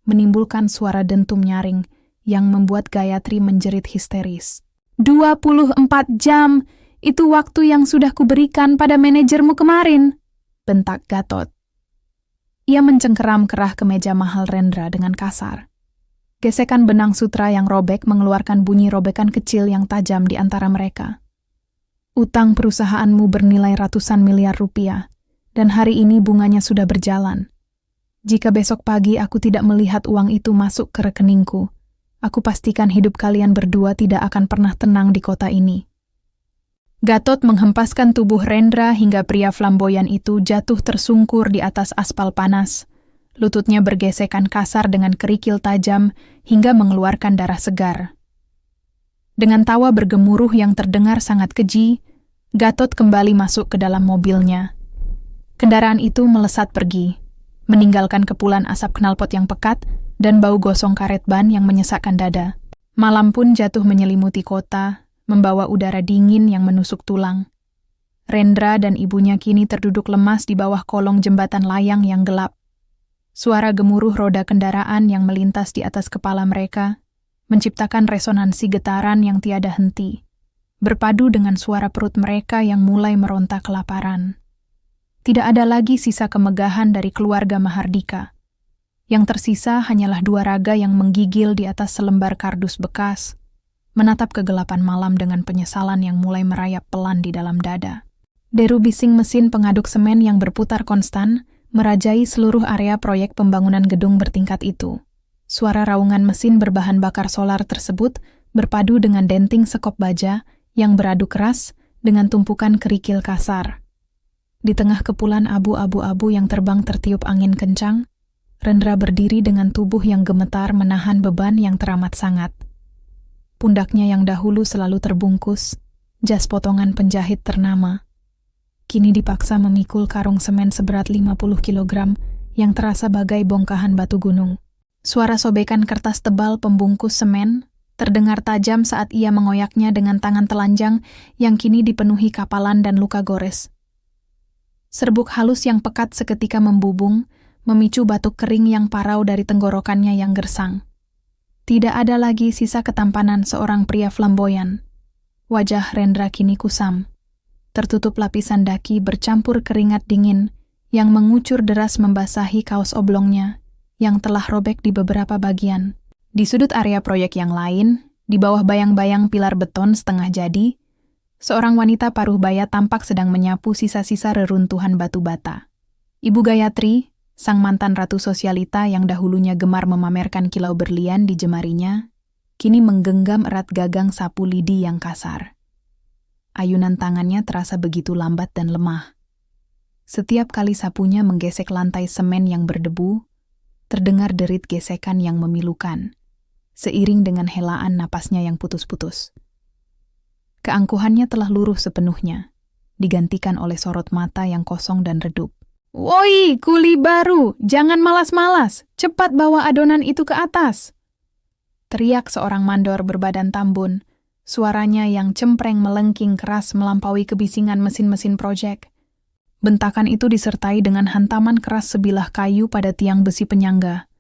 menimbulkan suara dentum nyaring yang membuat Gayatri menjerit histeris. 24 jam! Itu waktu yang sudah kuberikan pada manajermu kemarin!" bentak Gatot. Ia mencengkeram kerah ke meja mahal Rendra dengan kasar. Gesekan benang sutra yang robek mengeluarkan bunyi robekan kecil yang tajam di antara mereka. "Utang perusahaanmu bernilai ratusan miliar rupiah, dan hari ini bunganya sudah berjalan. Jika besok pagi aku tidak melihat uang itu masuk ke rekeningku, aku pastikan hidup kalian berdua tidak akan pernah tenang di kota ini." Gatot menghempaskan tubuh Rendra hingga pria flamboyan itu jatuh tersungkur di atas aspal panas. Lututnya bergesekan kasar dengan kerikil tajam hingga mengeluarkan darah segar. Dengan tawa bergemuruh yang terdengar sangat keji, Gatot kembali masuk ke dalam mobilnya. Kendaraan itu melesat pergi, meninggalkan kepulan asap knalpot yang pekat dan bau gosong karet ban yang menyesakkan dada. Malam pun jatuh menyelimuti kota, membawa udara dingin yang menusuk tulang. Rendra dan ibunya kini terduduk lemas di bawah kolong jembatan layang yang gelap. Suara gemuruh roda kendaraan yang melintas di atas kepala mereka menciptakan resonansi getaran yang tiada henti, berpadu dengan suara perut mereka yang mulai meronta kelaparan. Tidak ada lagi sisa kemegahan dari keluarga Mahardika. Yang tersisa hanyalah dua raga yang menggigil di atas selembar kardus bekas, menatap kegelapan malam dengan penyesalan yang mulai merayap pelan di dalam dada. Deru bising mesin pengaduk semen yang berputar konstan merajai seluruh area proyek pembangunan gedung bertingkat itu. Suara raungan mesin berbahan bakar solar tersebut berpadu dengan denting sekop baja yang beradu keras dengan tumpukan kerikil kasar. Di tengah kepulan abu-abu yang terbang tertiup angin kencang, Rendra berdiri dengan tubuh yang gemetar menahan beban yang teramat sangat. Pundaknya yang dahulu selalu terbungkus, jas potongan penjahit ternama, kini dipaksa memikul karung semen seberat 50 kg yang terasa bagai bongkahan batu gunung. Suara sobekan kertas tebal pembungkus semen terdengar tajam saat ia mengoyaknya dengan tangan telanjang yang kini dipenuhi kapalan dan luka gores. Serbuk halus yang pekat seketika membubung, memicu batuk kering yang parau dari tenggorokannya yang gersang. Tidak ada lagi sisa ketampanan seorang pria flamboyan. Wajah Rendra kini kusam, tertutup lapisan daki bercampur keringat dingin yang mengucur deras membasahi kaos oblongnya yang telah robek di beberapa bagian. Di sudut area proyek yang lain, Di bawah bayang-bayang pilar beton setengah jadi, seorang wanita paruh baya tampak sedang menyapu sisa-sisa reruntuhan batu bata. Ibu Gayatri, sang mantan ratu sosialita yang dahulunya gemar memamerkan kilau berlian di jemarinya, kini menggenggam erat gagang sapu lidi yang kasar. Ayunan tangannya terasa begitu lambat dan lemah. Setiap kali sapunya menggesek lantai semen yang berdebu, terdengar derit gesekan yang memilukan, seiring dengan helaan napasnya yang putus-putus. Keangkuhannya telah luruh sepenuhnya, digantikan oleh sorot mata yang kosong dan redup. "Woi, kuli baru, jangan malas-malas, cepat bawa adonan itu ke atas!" Teriak seorang mandor berbadan tambun, suaranya yang cempreng melengking keras melampaui kebisingan mesin-mesin proyek. Bentakan itu disertai dengan hantaman keras sebilah kayu pada tiang besi penyangga,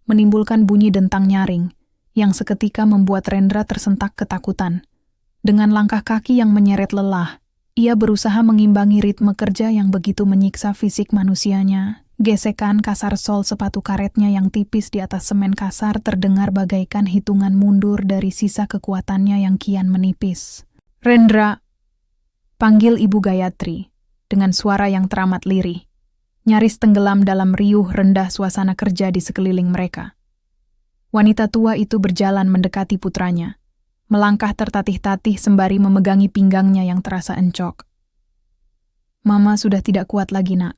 menimbulkan bunyi dentang nyaring, yang seketika membuat Rendra tersentak ketakutan. Dengan langkah kaki yang menyeret lelah, ia berusaha mengimbangi ritme kerja yang begitu menyiksa fisik manusianya. Gesekan kasar sol sepatu karetnya yang tipis di atas semen kasar terdengar bagaikan hitungan mundur dari sisa kekuatannya yang kian menipis. "Rendra!" panggil Ibu Gayatri, dengan suara yang teramat lirih, nyaris tenggelam dalam riuh rendah suasana kerja di sekeliling mereka. Wanita tua itu berjalan mendekati putranya, melangkah tertatih-tatih sembari memegangi pinggangnya yang terasa encok. "Mama sudah tidak kuat lagi, Nak.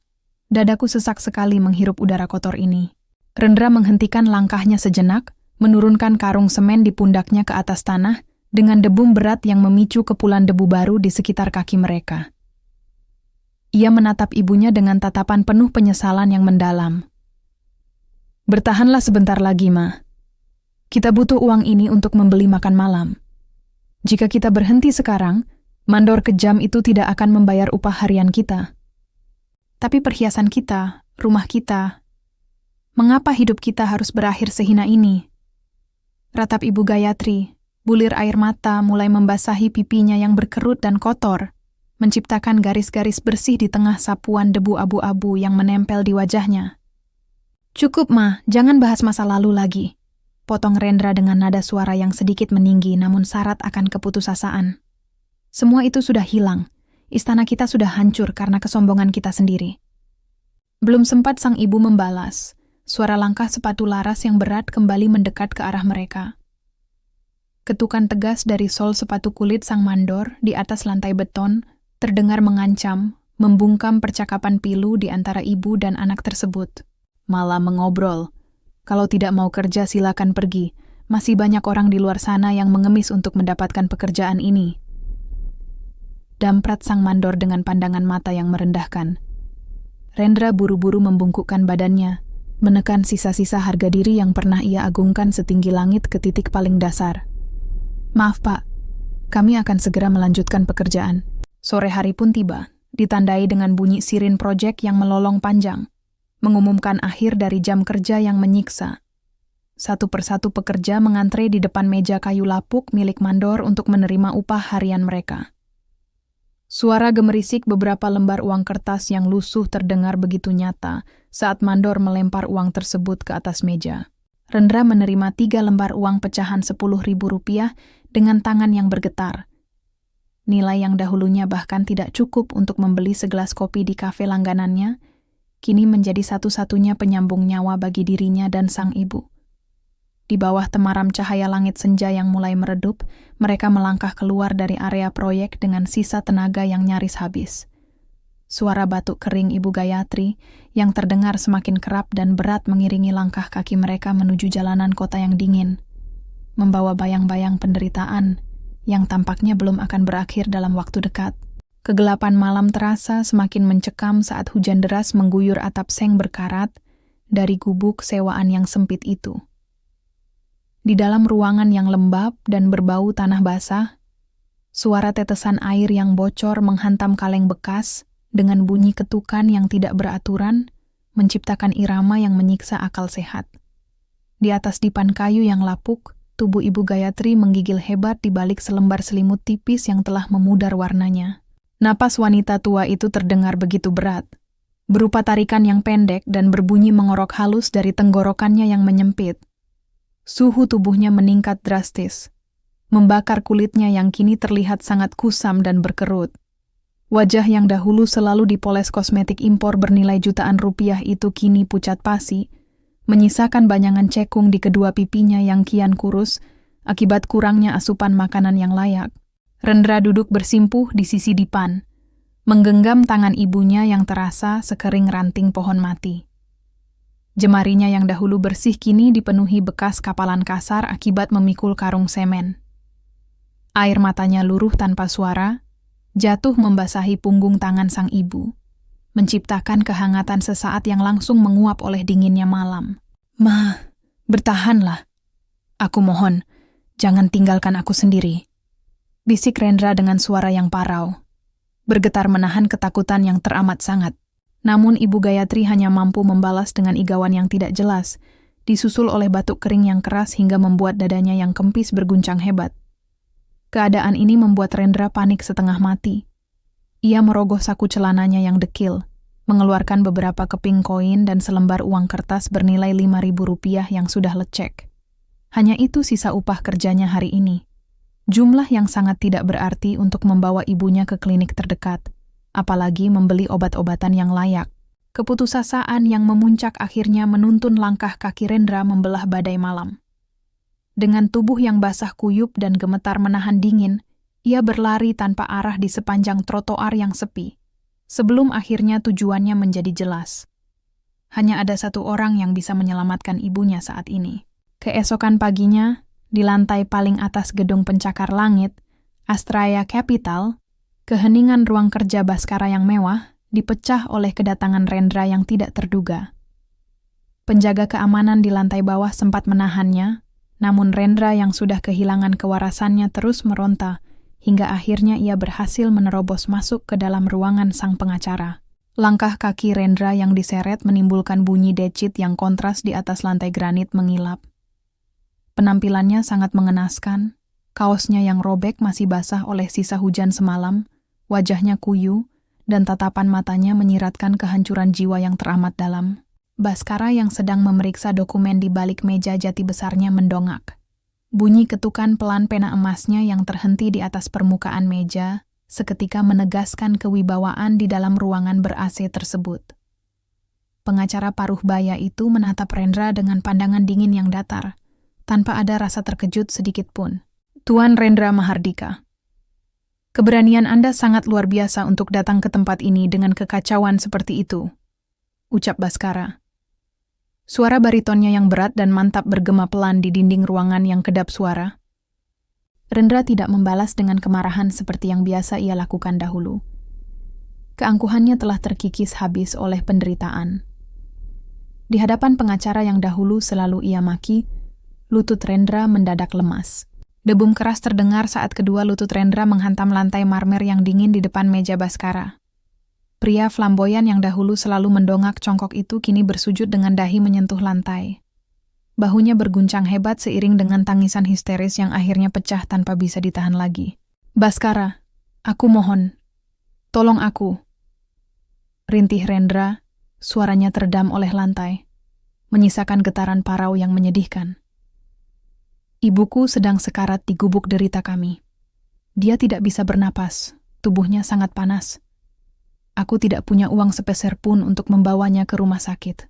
Dadaku sesak sekali menghirup udara kotor ini." Rendra menghentikan langkahnya sejenak, menurunkan karung semen di pundaknya ke atas tanah, dengan debum berat yang memicu kepulan debu baru di sekitar kaki mereka. Ia menatap ibunya dengan tatapan penuh penyesalan yang mendalam. "Bertahanlah sebentar lagi, Ma. Kita butuh uang ini untuk membeli makan malam. Jika kita berhenti sekarang, mandor kejam itu tidak akan membayar upah harian kita. Tapi perhiasan kita, rumah kita, mengapa hidup kita harus berakhir sehina ini?" Ratap Ibu Gayatri, bulir air mata mulai membasahi pipinya yang berkerut dan kotor, menciptakan garis-garis bersih di tengah sapuan debu abu-abu yang menempel di wajahnya. "Cukup, Ma, jangan bahas masa lalu lagi," potong Rendra dengan nada suara yang sedikit meninggi namun syarat akan keputusasaan. "Semua itu sudah hilang. Istana kita sudah hancur karena kesombongan kita sendiri." Belum sempat sang ibu membalas, suara langkah sepatu laras yang berat kembali mendekat ke arah mereka. Ketukan tegas dari sol sepatu kulit sang mandor di atas lantai beton terdengar mengancam, membungkam percakapan pilu di antara ibu dan anak tersebut. Malah mengobrol, "Kalau tidak mau kerja silakan pergi, masih banyak orang di luar sana yang mengemis untuk mendapatkan pekerjaan ini." Damprat sang mandor dengan pandangan mata yang merendahkan. Rendra buru-buru membungkukkan badannya, menekan sisa-sisa harga diri yang pernah ia agungkan setinggi langit ke titik paling dasar. "Maaf, Pak, kami akan segera melanjutkan pekerjaan." Sore hari pun tiba, ditandai dengan bunyi sirin proyek yang melolong panjang, mengumumkan akhir dari jam kerja yang menyiksa. Satu persatu pekerja mengantre di depan meja kayu lapuk milik mandor untuk menerima upah harian mereka. Suara gemerisik beberapa lembar uang kertas yang lusuh terdengar begitu nyata saat mandor melempar uang tersebut ke atas meja. Rendra menerima 3 lembar uang pecahan Rp10.000 dengan tangan yang bergetar. Nilai yang dahulunya bahkan tidak cukup untuk membeli segelas kopi di kafe langganannya, kini menjadi satu-satunya penyambung nyawa bagi dirinya dan sang ibu. Di bawah temaram cahaya langit senja yang mulai meredup, mereka melangkah keluar dari area proyek dengan sisa tenaga yang nyaris habis. Suara batuk kering Ibu Gayatri yang terdengar semakin kerap dan berat mengiringi langkah kaki mereka menuju jalanan kota yang dingin, membawa bayang-bayang penderitaan yang tampaknya belum akan berakhir dalam waktu dekat. Kegelapan malam terasa semakin mencekam saat hujan deras mengguyur atap seng berkarat dari gubuk sewaan yang sempit itu. Di dalam ruangan yang lembab dan berbau tanah basah, suara tetesan air yang bocor menghantam kaleng bekas dengan bunyi ketukan yang tidak beraturan, menciptakan irama yang menyiksa akal sehat. Di atas dipan kayu yang lapuk, tubuh Ibu Gayatri menggigil hebat di balik selembar selimut tipis yang telah memudar warnanya. Napas wanita tua itu terdengar begitu berat, berupa tarikan yang pendek dan berbunyi mengorok halus dari tenggorokannya yang menyempit. Suhu tubuhnya meningkat drastis. membakar kulitnya yang kini terlihat sangat kusam dan berkerut. Wajah yang dahulu selalu dipoles kosmetik impor bernilai jutaan rupiah itu kini pucat pasi, menyisakan banyangan cekung di kedua pipinya yang kian kurus akibat kurangnya asupan makanan yang layak. Rendra duduk bersimpuh di sisi dipan, menggenggam tangan ibunya yang terasa sekering ranting pohon mati. Jemarinya yang dahulu bersih kini dipenuhi bekas kapalan kasar akibat memikul karung semen. Air matanya luruh tanpa suara, jatuh membasahi punggung tangan sang ibu, menciptakan kehangatan sesaat yang langsung menguap oleh dinginnya malam. "Ma, bertahanlah. Aku mohon, jangan tinggalkan aku sendiri," bisik Rendra dengan suara yang parau, bergetar menahan ketakutan yang teramat sangat. Namun Ibu Gayatri hanya mampu membalas dengan igauan yang tidak jelas, disusul oleh batuk kering yang keras hingga membuat dadanya yang kempis berguncang hebat. Keadaan ini membuat Rendra panik setengah mati. Ia merogoh saku celananya yang dekil, mengeluarkan beberapa keping koin dan selembar uang kertas bernilai Rp5.000 yang sudah lecek. Hanya itu sisa upah kerjanya hari ini. Jumlah yang sangat tidak berarti untuk membawa ibunya ke klinik terdekat, apalagi membeli obat-obatan yang layak. Keputusasaan yang memuncak akhirnya menuntun langkah kaki Rendra membelah badai malam. Dengan tubuh yang basah kuyup dan gemetar menahan dingin, ia berlari tanpa arah di sepanjang trotoar yang sepi, sebelum akhirnya tujuannya menjadi jelas. Hanya ada satu orang yang bisa menyelamatkan ibunya saat ini. Keesokan paginya, di lantai paling atas gedung pencakar langit, Astraya Capital, keheningan ruang kerja Baskara yang mewah dipecah oleh kedatangan Rendra yang tidak terduga. Penjaga keamanan di lantai bawah sempat menahannya, namun Rendra yang sudah kehilangan kewarasannya terus meronta, hingga akhirnya ia berhasil menerobos masuk ke dalam ruangan sang pengacara. Langkah kaki Rendra yang diseret menimbulkan bunyi decit yang kontras di atas lantai granit mengilap. Penampilannya sangat mengenaskan, kaosnya yang robek masih basah oleh sisa hujan semalam, wajahnya kuyu, dan tatapan matanya menyiratkan kehancuran jiwa yang teramat dalam. Baskara yang sedang memeriksa dokumen di balik meja jati besarnya mendongak. Bunyi ketukan pelan pena emasnya yang terhenti di atas permukaan meja seketika menegaskan kewibawaan di dalam ruangan ber-AC tersebut. Pengacara paruh baya itu menatap Rendra dengan pandangan dingin yang datar, tanpa ada rasa terkejut sedikit pun. "Tuan Rendra Mahardika, keberanian Anda sangat luar biasa untuk datang ke tempat ini dengan kekacauan seperti itu," ucap Baskara. Suara baritonnya yang berat dan mantap bergema pelan di dinding ruangan yang kedap suara. Rendra tidak membalas dengan kemarahan seperti yang biasa ia lakukan dahulu. Keangkuhannya telah terkikis habis oleh penderitaan. Di hadapan pengacara yang dahulu selalu ia maki, lutut Rendra mendadak lemas. Debum keras terdengar saat kedua lutut Rendra menghantam lantai marmer yang dingin di depan meja Baskara. Pria flamboyan yang dahulu selalu mendongak congkok itu kini bersujud dengan dahi menyentuh lantai. Bahunya berguncang hebat seiring dengan tangisan histeris yang akhirnya pecah tanpa bisa ditahan lagi. "Baskara, aku mohon. Tolong aku." Rintih Rendra, suaranya teredam oleh lantai, menyisakan getaran parau yang menyedihkan. "Ibuku sedang sekarat di gubuk derita kami. Dia tidak bisa bernapas, tubuhnya sangat panas. Aku tidak punya uang sepeser pun untuk membawanya ke rumah sakit."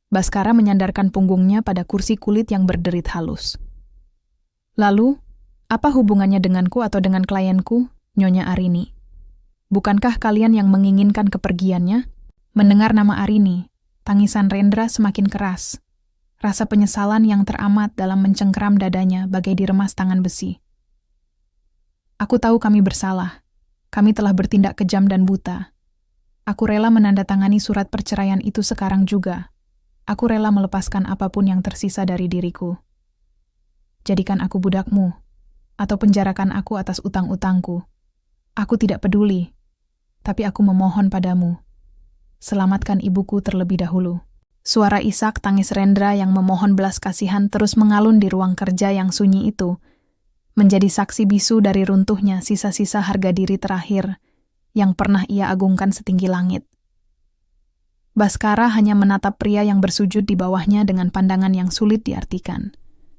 Baskara menyandarkan punggungnya pada kursi kulit yang berderit halus. "Lalu, apa hubungannya denganku atau dengan klienku, Nyonya Arini? Bukankah kalian yang menginginkan kepergiannya?" Mendengar nama Arini, tangisan Rendra semakin keras. Rasa penyesalan yang teramat dalam mencengkeram dadanya bagai diremas tangan besi. "Aku tahu kami bersalah. Kami telah bertindak kejam dan buta. Aku rela menandatangani surat perceraian itu sekarang juga. Aku rela melepaskan apapun yang tersisa dari diriku. Jadikan aku budakmu, atau penjarakan aku atas utang-utangku. Aku tidak peduli, tapi aku memohon padamu. Selamatkan ibuku terlebih dahulu." Suara isak tangis Rendra yang memohon belas kasihan terus mengalun di ruang kerja yang sunyi itu, menjadi saksi bisu dari runtuhnya sisa-sisa harga diri terakhir yang pernah ia agungkan setinggi langit. Baskara hanya menatap pria yang bersujud di bawahnya dengan pandangan yang sulit diartikan,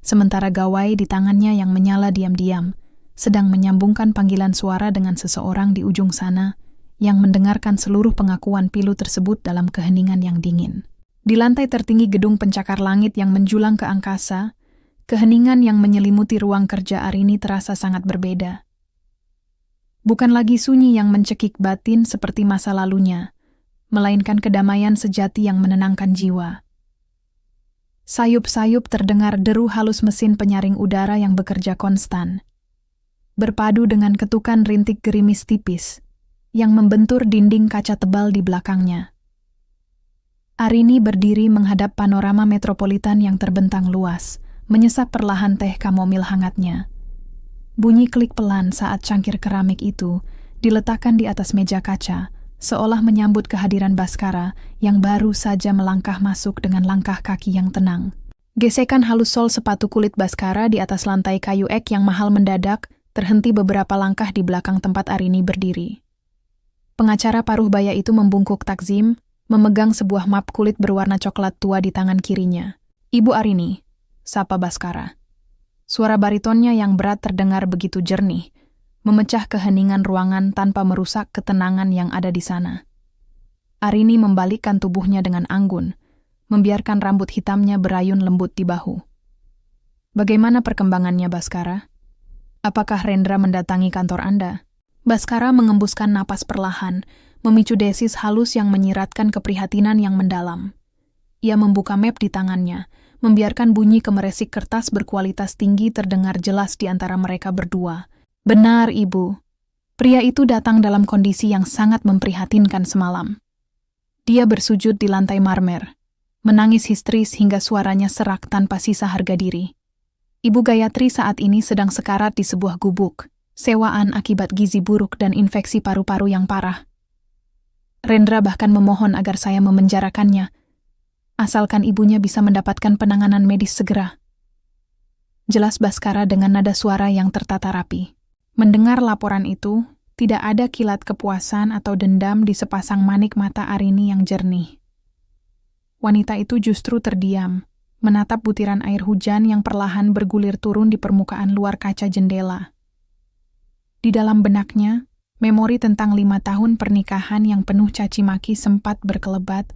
sementara gawai di tangannya yang menyala diam-diam sedang menyambungkan panggilan suara dengan seseorang di ujung sana yang mendengarkan seluruh pengakuan pilu tersebut dalam keheningan yang dingin. Di lantai tertinggi gedung pencakar langit yang menjulang ke angkasa, keheningan yang menyelimuti ruang kerja Arini terasa sangat berbeda. Bukan lagi sunyi yang mencekik batin seperti masa lalunya, melainkan kedamaian sejati yang menenangkan jiwa. Sayup-sayup terdengar deru halus mesin penyaring udara yang bekerja konstan, berpadu dengan ketukan rintik gerimis tipis yang membentur dinding kaca tebal di belakangnya. Arini berdiri menghadap panorama metropolitan yang terbentang luas, menyesap perlahan teh kamomil hangatnya. Bunyi klik pelan saat cangkir keramik itu diletakkan di atas meja kaca, seolah menyambut kehadiran Baskara yang baru saja melangkah masuk dengan langkah kaki yang tenang. Gesekan halus sol sepatu kulit Baskara di atas lantai kayu ek yang mahal mendadak terhenti beberapa langkah di belakang tempat Arini berdiri. Pengacara paruh baya itu membungkuk takzim, memegang sebuah map kulit berwarna coklat tua di tangan kirinya. "Ibu Arini," sapa Baskara. Suara baritonnya yang berat terdengar begitu jernih, memecah keheningan ruangan tanpa merusak ketenangan yang ada di sana. Arini membalikkan tubuhnya dengan anggun, membiarkan rambut hitamnya berayun lembut di bahu. "Bagaimana perkembangannya, Baskara? Apakah Rendra mendatangi kantor Anda?" Baskara mengembuskan napas perlahan, memicu desis halus yang menyiratkan keprihatinan yang mendalam. Ia membuka map di tangannya, membiarkan bunyi kemeresik kertas berkualitas tinggi terdengar jelas di antara mereka berdua. "Benar, Ibu. Pria itu datang dalam kondisi yang sangat memprihatinkan semalam. Dia bersujud di lantai marmer, menangis histeris hingga suaranya serak tanpa sisa harga diri. Ibu Gayatri saat ini sedang sekarat di sebuah gubuk, sewaan akibat gizi buruk dan infeksi paru-paru yang parah. Rendra bahkan memohon agar saya memenjarakannya, asalkan ibunya bisa mendapatkan penanganan medis segera." Jelas Baskara dengan nada suara yang tertata rapi. Mendengar laporan itu, tidak ada kilat kepuasan atau dendam di sepasang manik mata Arini yang jernih. Wanita itu justru terdiam, menatap butiran air hujan yang perlahan bergulir turun di permukaan luar kaca jendela. Di dalam benaknya, memori tentang 5 tahun pernikahan yang penuh caci maki sempat berkelebat,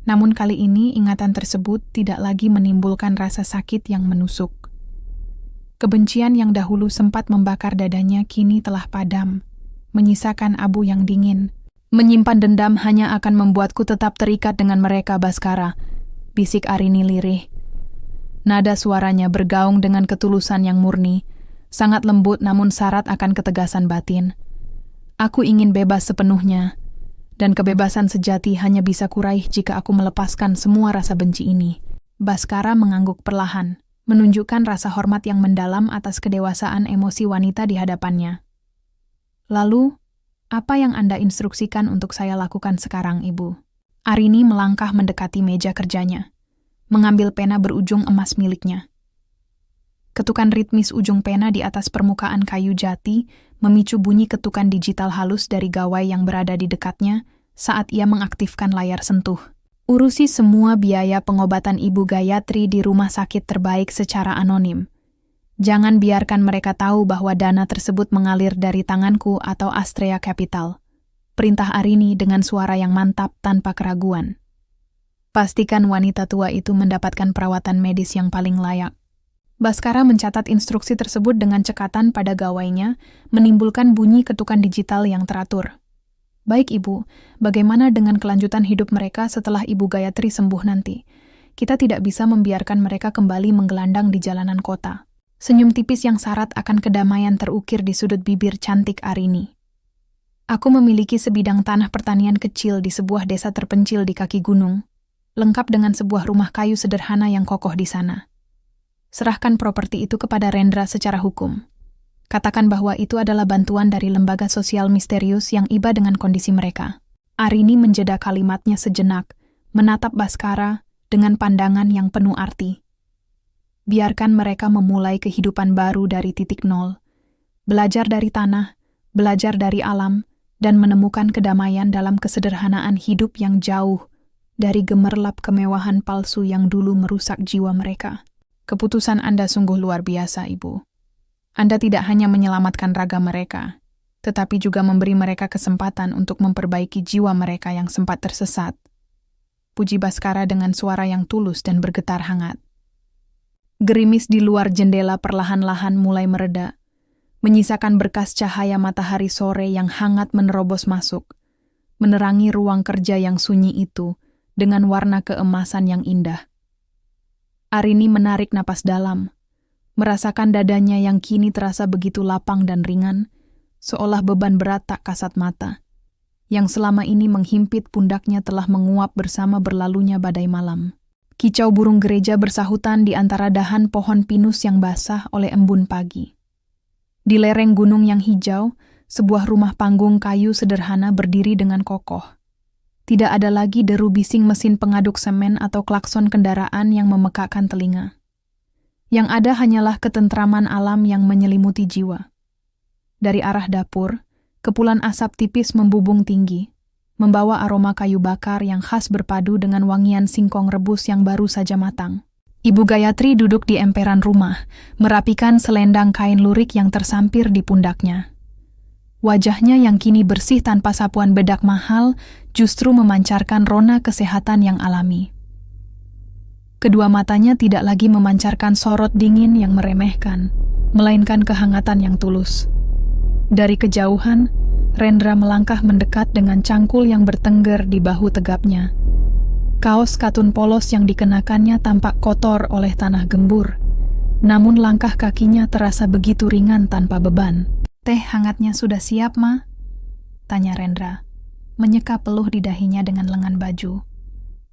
namun kali ini ingatan tersebut tidak lagi menimbulkan rasa sakit yang menusuk. Kebencian yang dahulu sempat membakar dadanya kini telah padam, menyisakan abu yang dingin. "Menyimpan dendam hanya akan membuatku tetap terikat dengan mereka, Baskara," bisik Arini lirih. Nada suaranya bergaung dengan ketulusan yang murni, sangat lembut namun syarat akan ketegasan batin. "Aku ingin bebas sepenuhnya, dan kebebasan sejati hanya bisa kuraih jika aku melepaskan semua rasa benci ini." Baskara mengangguk perlahan, menunjukkan rasa hormat yang mendalam atas kedewasaan emosi wanita di hadapannya. "Lalu, apa yang Anda instruksikan untuk saya lakukan sekarang, Ibu?" Arini melangkah mendekati meja kerjanya, mengambil pena berujung emas miliknya. Ketukan ritmis ujung pena di atas permukaan kayu jati memicu bunyi ketukan digital halus dari gawai yang berada di dekatnya saat ia mengaktifkan layar sentuh. "Urusi semua biaya pengobatan Ibu Gayatri di rumah sakit terbaik secara anonim. Jangan biarkan mereka tahu bahwa dana tersebut mengalir dari tanganku atau Astrea Capital," perintah Arini dengan suara yang mantap tanpa keraguan. "Pastikan wanita tua itu mendapatkan perawatan medis yang paling layak." Baskara mencatat instruksi tersebut dengan cekatan pada gawainya, menimbulkan bunyi ketukan digital yang teratur. "Baik, Ibu, bagaimana dengan kelanjutan hidup mereka setelah Ibu Gayatri sembuh nanti? Kita tidak bisa membiarkan mereka kembali menggelandang di jalanan kota." Senyum tipis yang syarat akan kedamaian terukir di sudut bibir cantik Arini. "Aku memiliki sebidang tanah pertanian kecil di sebuah desa terpencil di kaki gunung, lengkap dengan sebuah rumah kayu sederhana yang kokoh di sana. Serahkan properti itu kepada Rendra secara hukum. Katakan bahwa itu adalah bantuan dari lembaga sosial misterius yang iba dengan kondisi mereka." Arini menjeda kalimatnya sejenak, menatap Baskara dengan pandangan yang penuh arti. Biarkan mereka memulai kehidupan baru dari titik nol, belajar dari tanah, belajar dari alam, dan menemukan kedamaian dalam kesederhanaan hidup yang jauh dari gemerlap kemewahan palsu yang dulu merusak jiwa mereka. Keputusan Anda sungguh luar biasa, Ibu. Anda tidak hanya menyelamatkan raga mereka, tetapi juga memberi mereka kesempatan untuk memperbaiki jiwa mereka yang sempat tersesat. Puji Baskara dengan suara yang tulus dan bergetar hangat. Gerimis di luar jendela perlahan-lahan mulai mereda, menyisakan berkas cahaya matahari sore yang hangat menerobos masuk, menerangi ruang kerja yang sunyi itu dengan warna keemasan yang indah. Arini menarik napas dalam, merasakan dadanya yang kini terasa begitu lapang dan ringan, seolah beban berat tak kasat mata, yang selama ini menghimpit pundaknya telah menguap bersama berlalunya badai malam. Kicau burung gereja bersahutan di antara dahan pohon pinus yang basah oleh embun pagi. Di lereng gunung yang hijau, sebuah rumah panggung kayu sederhana berdiri dengan kokoh. Tidak ada lagi deru bising mesin pengaduk semen atau klakson kendaraan yang memekakkan telinga. Yang ada hanyalah ketentraman alam yang menyelimuti jiwa. Dari arah dapur, kepulan asap tipis membubung tinggi, membawa aroma kayu bakar yang khas berpadu dengan wangian singkong rebus yang baru saja matang. Ibu Gayatri duduk di emperan rumah, merapikan selendang kain lurik yang tersampir di pundaknya. Wajahnya yang kini bersih tanpa sapuan bedak mahal justru memancarkan rona kesehatan yang alami. Kedua matanya tidak lagi memancarkan sorot dingin yang meremehkan, melainkan kehangatan yang tulus. Dari kejauhan, Rendra melangkah mendekat dengan cangkul yang bertengger di bahu tegapnya. Kaos katun polos yang dikenakannya tampak kotor oleh tanah gembur, namun langkah kakinya terasa begitu ringan tanpa beban. "Teh hangatnya sudah siap, Ma?" tanya Rendra, menyeka peluh di dahinya dengan lengan baju.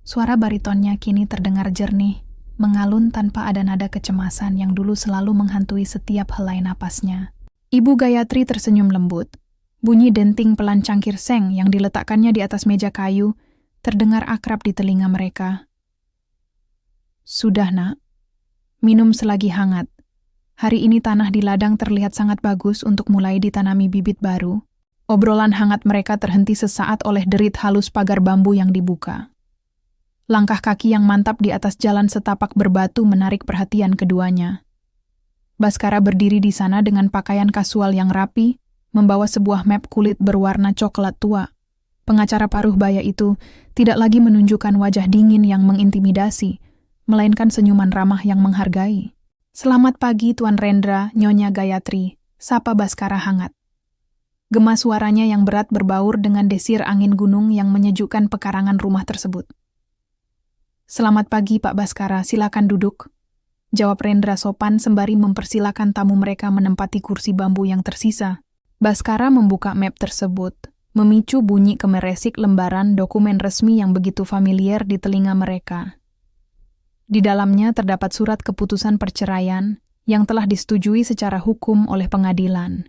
Suara baritonnya kini terdengar jernih, mengalun tanpa ada nada kecemasan yang dulu selalu menghantui setiap helai napasnya. Ibu Gayatri tersenyum lembut. Bunyi denting pelan cangkir seng yang diletakkannya di atas meja kayu terdengar akrab di telinga mereka. "Sudah, Nak. Minum selagi hangat. Hari ini tanah di ladang terlihat sangat bagus untuk mulai ditanami bibit baru." Obrolan hangat mereka terhenti sesaat oleh derit halus pagar bambu yang dibuka. Langkah kaki yang mantap di atas jalan setapak berbatu menarik perhatian keduanya. Baskara berdiri di sana dengan pakaian kasual yang rapi, membawa sebuah map kulit berwarna coklat tua. Pengacara paruh baya itu tidak lagi menunjukkan wajah dingin yang mengintimidasi, melainkan senyuman ramah yang menghargai. "Selamat pagi, Tuan Rendra, Nyonya Gayatri," sapa Baskara hangat. Gema suaranya yang berat berbaur dengan desir angin gunung yang menyejukkan pekarangan rumah tersebut. "Selamat pagi, Pak Baskara, silakan duduk," jawab Rendra sopan sembari mempersilakan tamu mereka menempati kursi bambu yang tersisa. Baskara membuka map tersebut, memicu bunyi kemeresik lembaran dokumen resmi yang begitu familiar di telinga mereka. Di dalamnya terdapat surat keputusan perceraian yang telah disetujui secara hukum oleh pengadilan.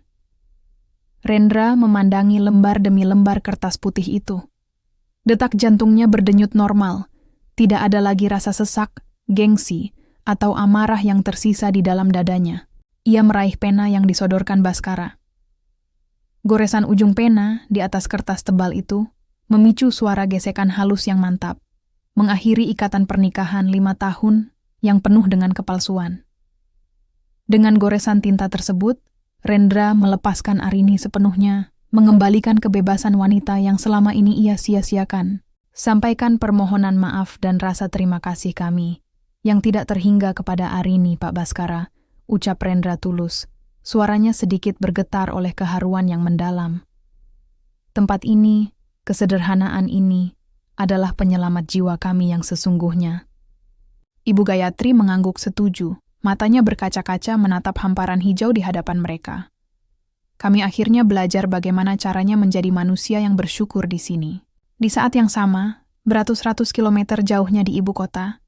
Rendra memandangi lembar demi lembar kertas putih itu. Detak jantungnya berdenyut normal, tidak ada lagi rasa sesak, gengsi, atau amarah yang tersisa di dalam dadanya. Ia meraih pena yang disodorkan Baskara. Goresan ujung pena di atas kertas tebal itu memicu suara gesekan halus yang mantap, mengakhiri ikatan pernikahan 5 tahun yang penuh dengan kepalsuan. Dengan goresan tinta tersebut, Rendra melepaskan Arini sepenuhnya, mengembalikan kebebasan wanita yang selama ini ia sia-siakan. "Sampaikan permohonan maaf dan rasa terima kasih kami, yang tidak terhingga kepada Arini, Pak Baskara," ucap Rendra tulus. Suaranya sedikit bergetar oleh keharuan yang mendalam. "Tempat ini, kesederhanaan ini, adalah penyelamat jiwa kami yang sesungguhnya." Ibu Gayatri mengangguk setuju, matanya berkaca-kaca menatap hamparan hijau di hadapan mereka. "Kami akhirnya belajar bagaimana caranya menjadi manusia yang bersyukur di sini." Di saat yang sama, beratus-ratus kilometer jauhnya di ibu kota,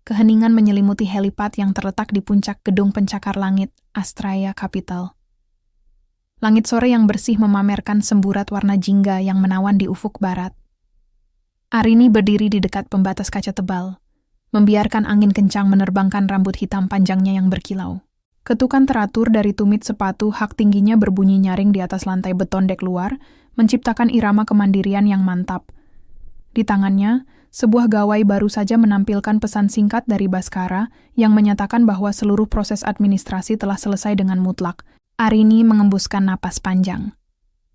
keheningan menyelimuti helipad yang terletak di puncak gedung pencakar langit Astraya Capital. Langit sore yang bersih memamerkan semburat warna jingga yang menawan di ufuk barat. Arini berdiri di dekat pembatas kaca tebal, membiarkan angin kencang menerbangkan rambut hitam panjangnya yang berkilau. Ketukan teratur dari tumit sepatu hak tingginya berbunyi nyaring di atas lantai beton dek luar, menciptakan irama kemandirian yang mantap. Di tangannya, sebuah gawai baru saja menampilkan pesan singkat dari Baskara yang menyatakan bahwa seluruh proses administrasi telah selesai dengan mutlak. Arini mengembuskan napas panjang.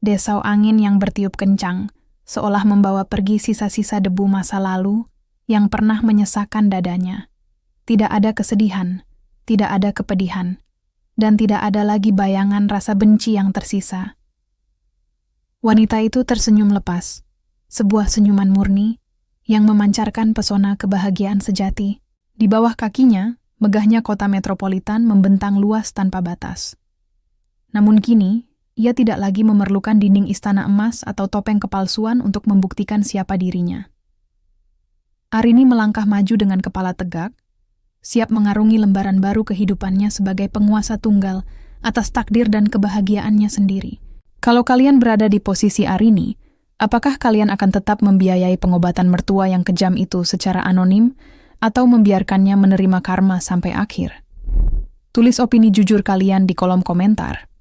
Desau angin yang bertiup kencang, seolah membawa pergi sisa-sisa debu masa lalu yang pernah menyesakan dadanya. Tidak ada kesedihan, tidak ada kepedihan, dan tidak ada lagi bayangan rasa benci yang tersisa. Wanita itu tersenyum lepas, sebuah senyuman murni yang memancarkan pesona kebahagiaan sejati. Di bawah kakinya, megahnya kota metropolitan membentang luas tanpa batas. Namun kini, ia tidak lagi memerlukan dinding istana emas atau topeng kepalsuan untuk membuktikan siapa dirinya. Arini melangkah maju dengan kepala tegak, siap mengarungi lembaran baru kehidupannya sebagai penguasa tunggal atas takdir dan kebahagiaannya sendiri. Kalau kalian berada di posisi Arini, apakah kalian akan tetap membiayai pengobatan mertua yang kejam itu secara anonim, atau membiarkannya menerima karma sampai akhir? Tulis opini jujur kalian di kolom komentar.